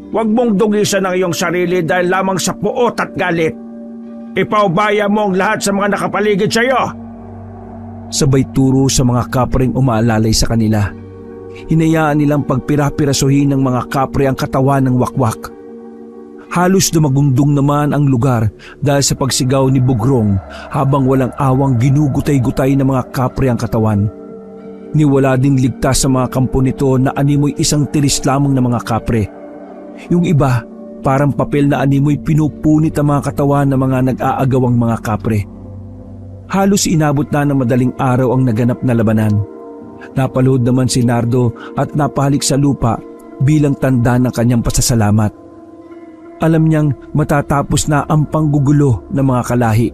Huwag mong dugisan ang iyong sarili dahil lamang sa puot at galit. Ipaubaya mo ang lahat sa mga nakapaligid sa iyo. Sabay turo sa mga kapreng umaalalay sa kanila. Hinayaan nilang pagpirapirasuhin ng mga kapre ang katawan ng wakwak. Halos dumagundong naman ang lugar dahil sa pagsigaw ni Bugrong habang walang awang ginugutay-gutay ng mga kapre ang katawan. Niwala ding ligtas sa mga kampo nito na animoy isang tiris lamang ng mga kapre. Yung iba, parang papel na animoy pinupunit ang mga katawan ng mga nag-aagawang mga kapre. Halos inabot na ng madaling araw ang naganap na labanan. Napaluhod naman si Nardo at napahalik sa lupa bilang tanda ng kanyang pasasalamat. Alam niyang matatapos na ang panggugulo ng mga kalahi.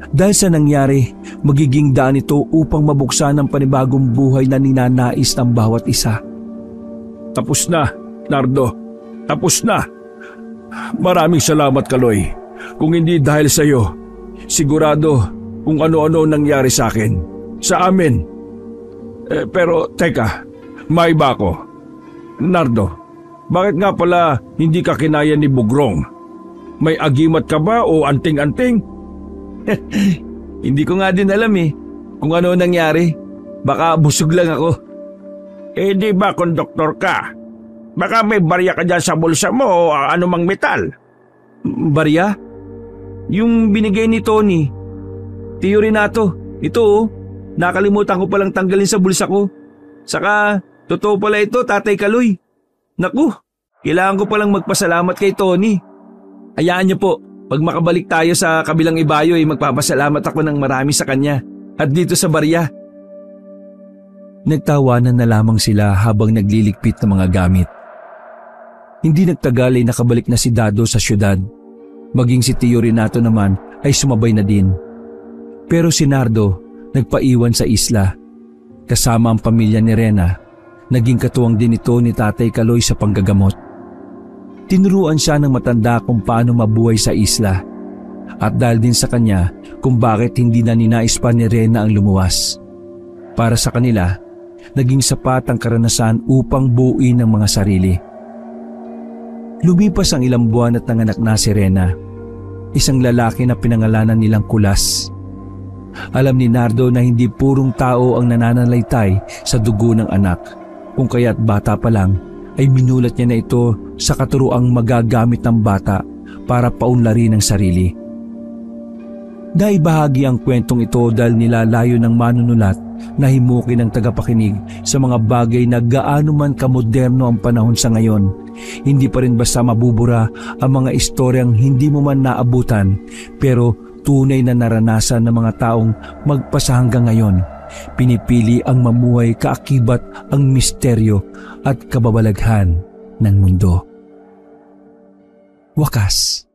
Dahil sa nangyari, magiging daan ito upang mabuksan ang panibagong buhay na ninanais ng bawat isa. Tapos na, Nardo. Tapos na. Maraming salamat, Kaloy. Kung hindi dahil sa iyo, sigurado kung ano-ano nangyari sa akin. Sa amin. Pero teka, may iba ko. Nardo, bakit nga pala hindi ka kinaya ni Bugrong? May agimat ka ba o anting-anting? Hindi ko nga din alam kung ano nangyari. Baka busog lang ako. Di ba konduktor ka? Baka may barya ka dyan sa bulsa mo o anumang metal. Barya? Yung binigay ni Tony. Tio Renato, ito nakalimutan ko palang tanggalin sa bulsa ko. Saka, totoo pala ito, Tatay Kaloy. Naku, kailangan ko palang magpasalamat kay Tony. Hayaan niyo po, pag makabalik tayo sa kabilang ibayo magpapasalamat ako ng marami sa kanya at dito sa barya. Nagtawanan na lamang sila habang nagliligpit ng mga gamit. Hindi nagtagal ay nakabalik na si Dado sa syudad. Maging si Tio Renato naman ay sumabay na din. Pero si Nardo nagpaiwan sa isla. Kasama ang pamilya ni Rena, naging katuwang din ito ni Tatay Kaloy sa panggagamot. Tinuruan siya ng matanda kung paano mabuhay sa isla. At dahil din sa kanya kung bakit hindi na ninais pa ni Rena ang lumuwas. Para sa kanila, naging sapat ang karanasan upang buuin ang mga sarili. Lumipas ang ilang buwan at nanganak na si Rena, isang lalaki na pinangalanan nilang Kulas. Alam ni Nardo na hindi purong tao ang nananalaytay sa dugo ng anak, kung kaya't bata pa lang ay minulat niya na ito sa katuroang magagamit ng bata para paunlarin ang sarili. Naibahagi ang kwentong ito dahil nilalayo ng manunulat na himukin ng tagapakinig sa mga bagay na gaano man kamoderno ang panahon sa ngayon. Hindi pa rin basta mabubura ang mga istoryang hindi mo man naabutan pero tunay na naranasan ng mga taong magpasa hanggang ngayon. Pinipili ang mamuhay kaakibat ang misteryo at kababalaghan ng mundo. Wakas.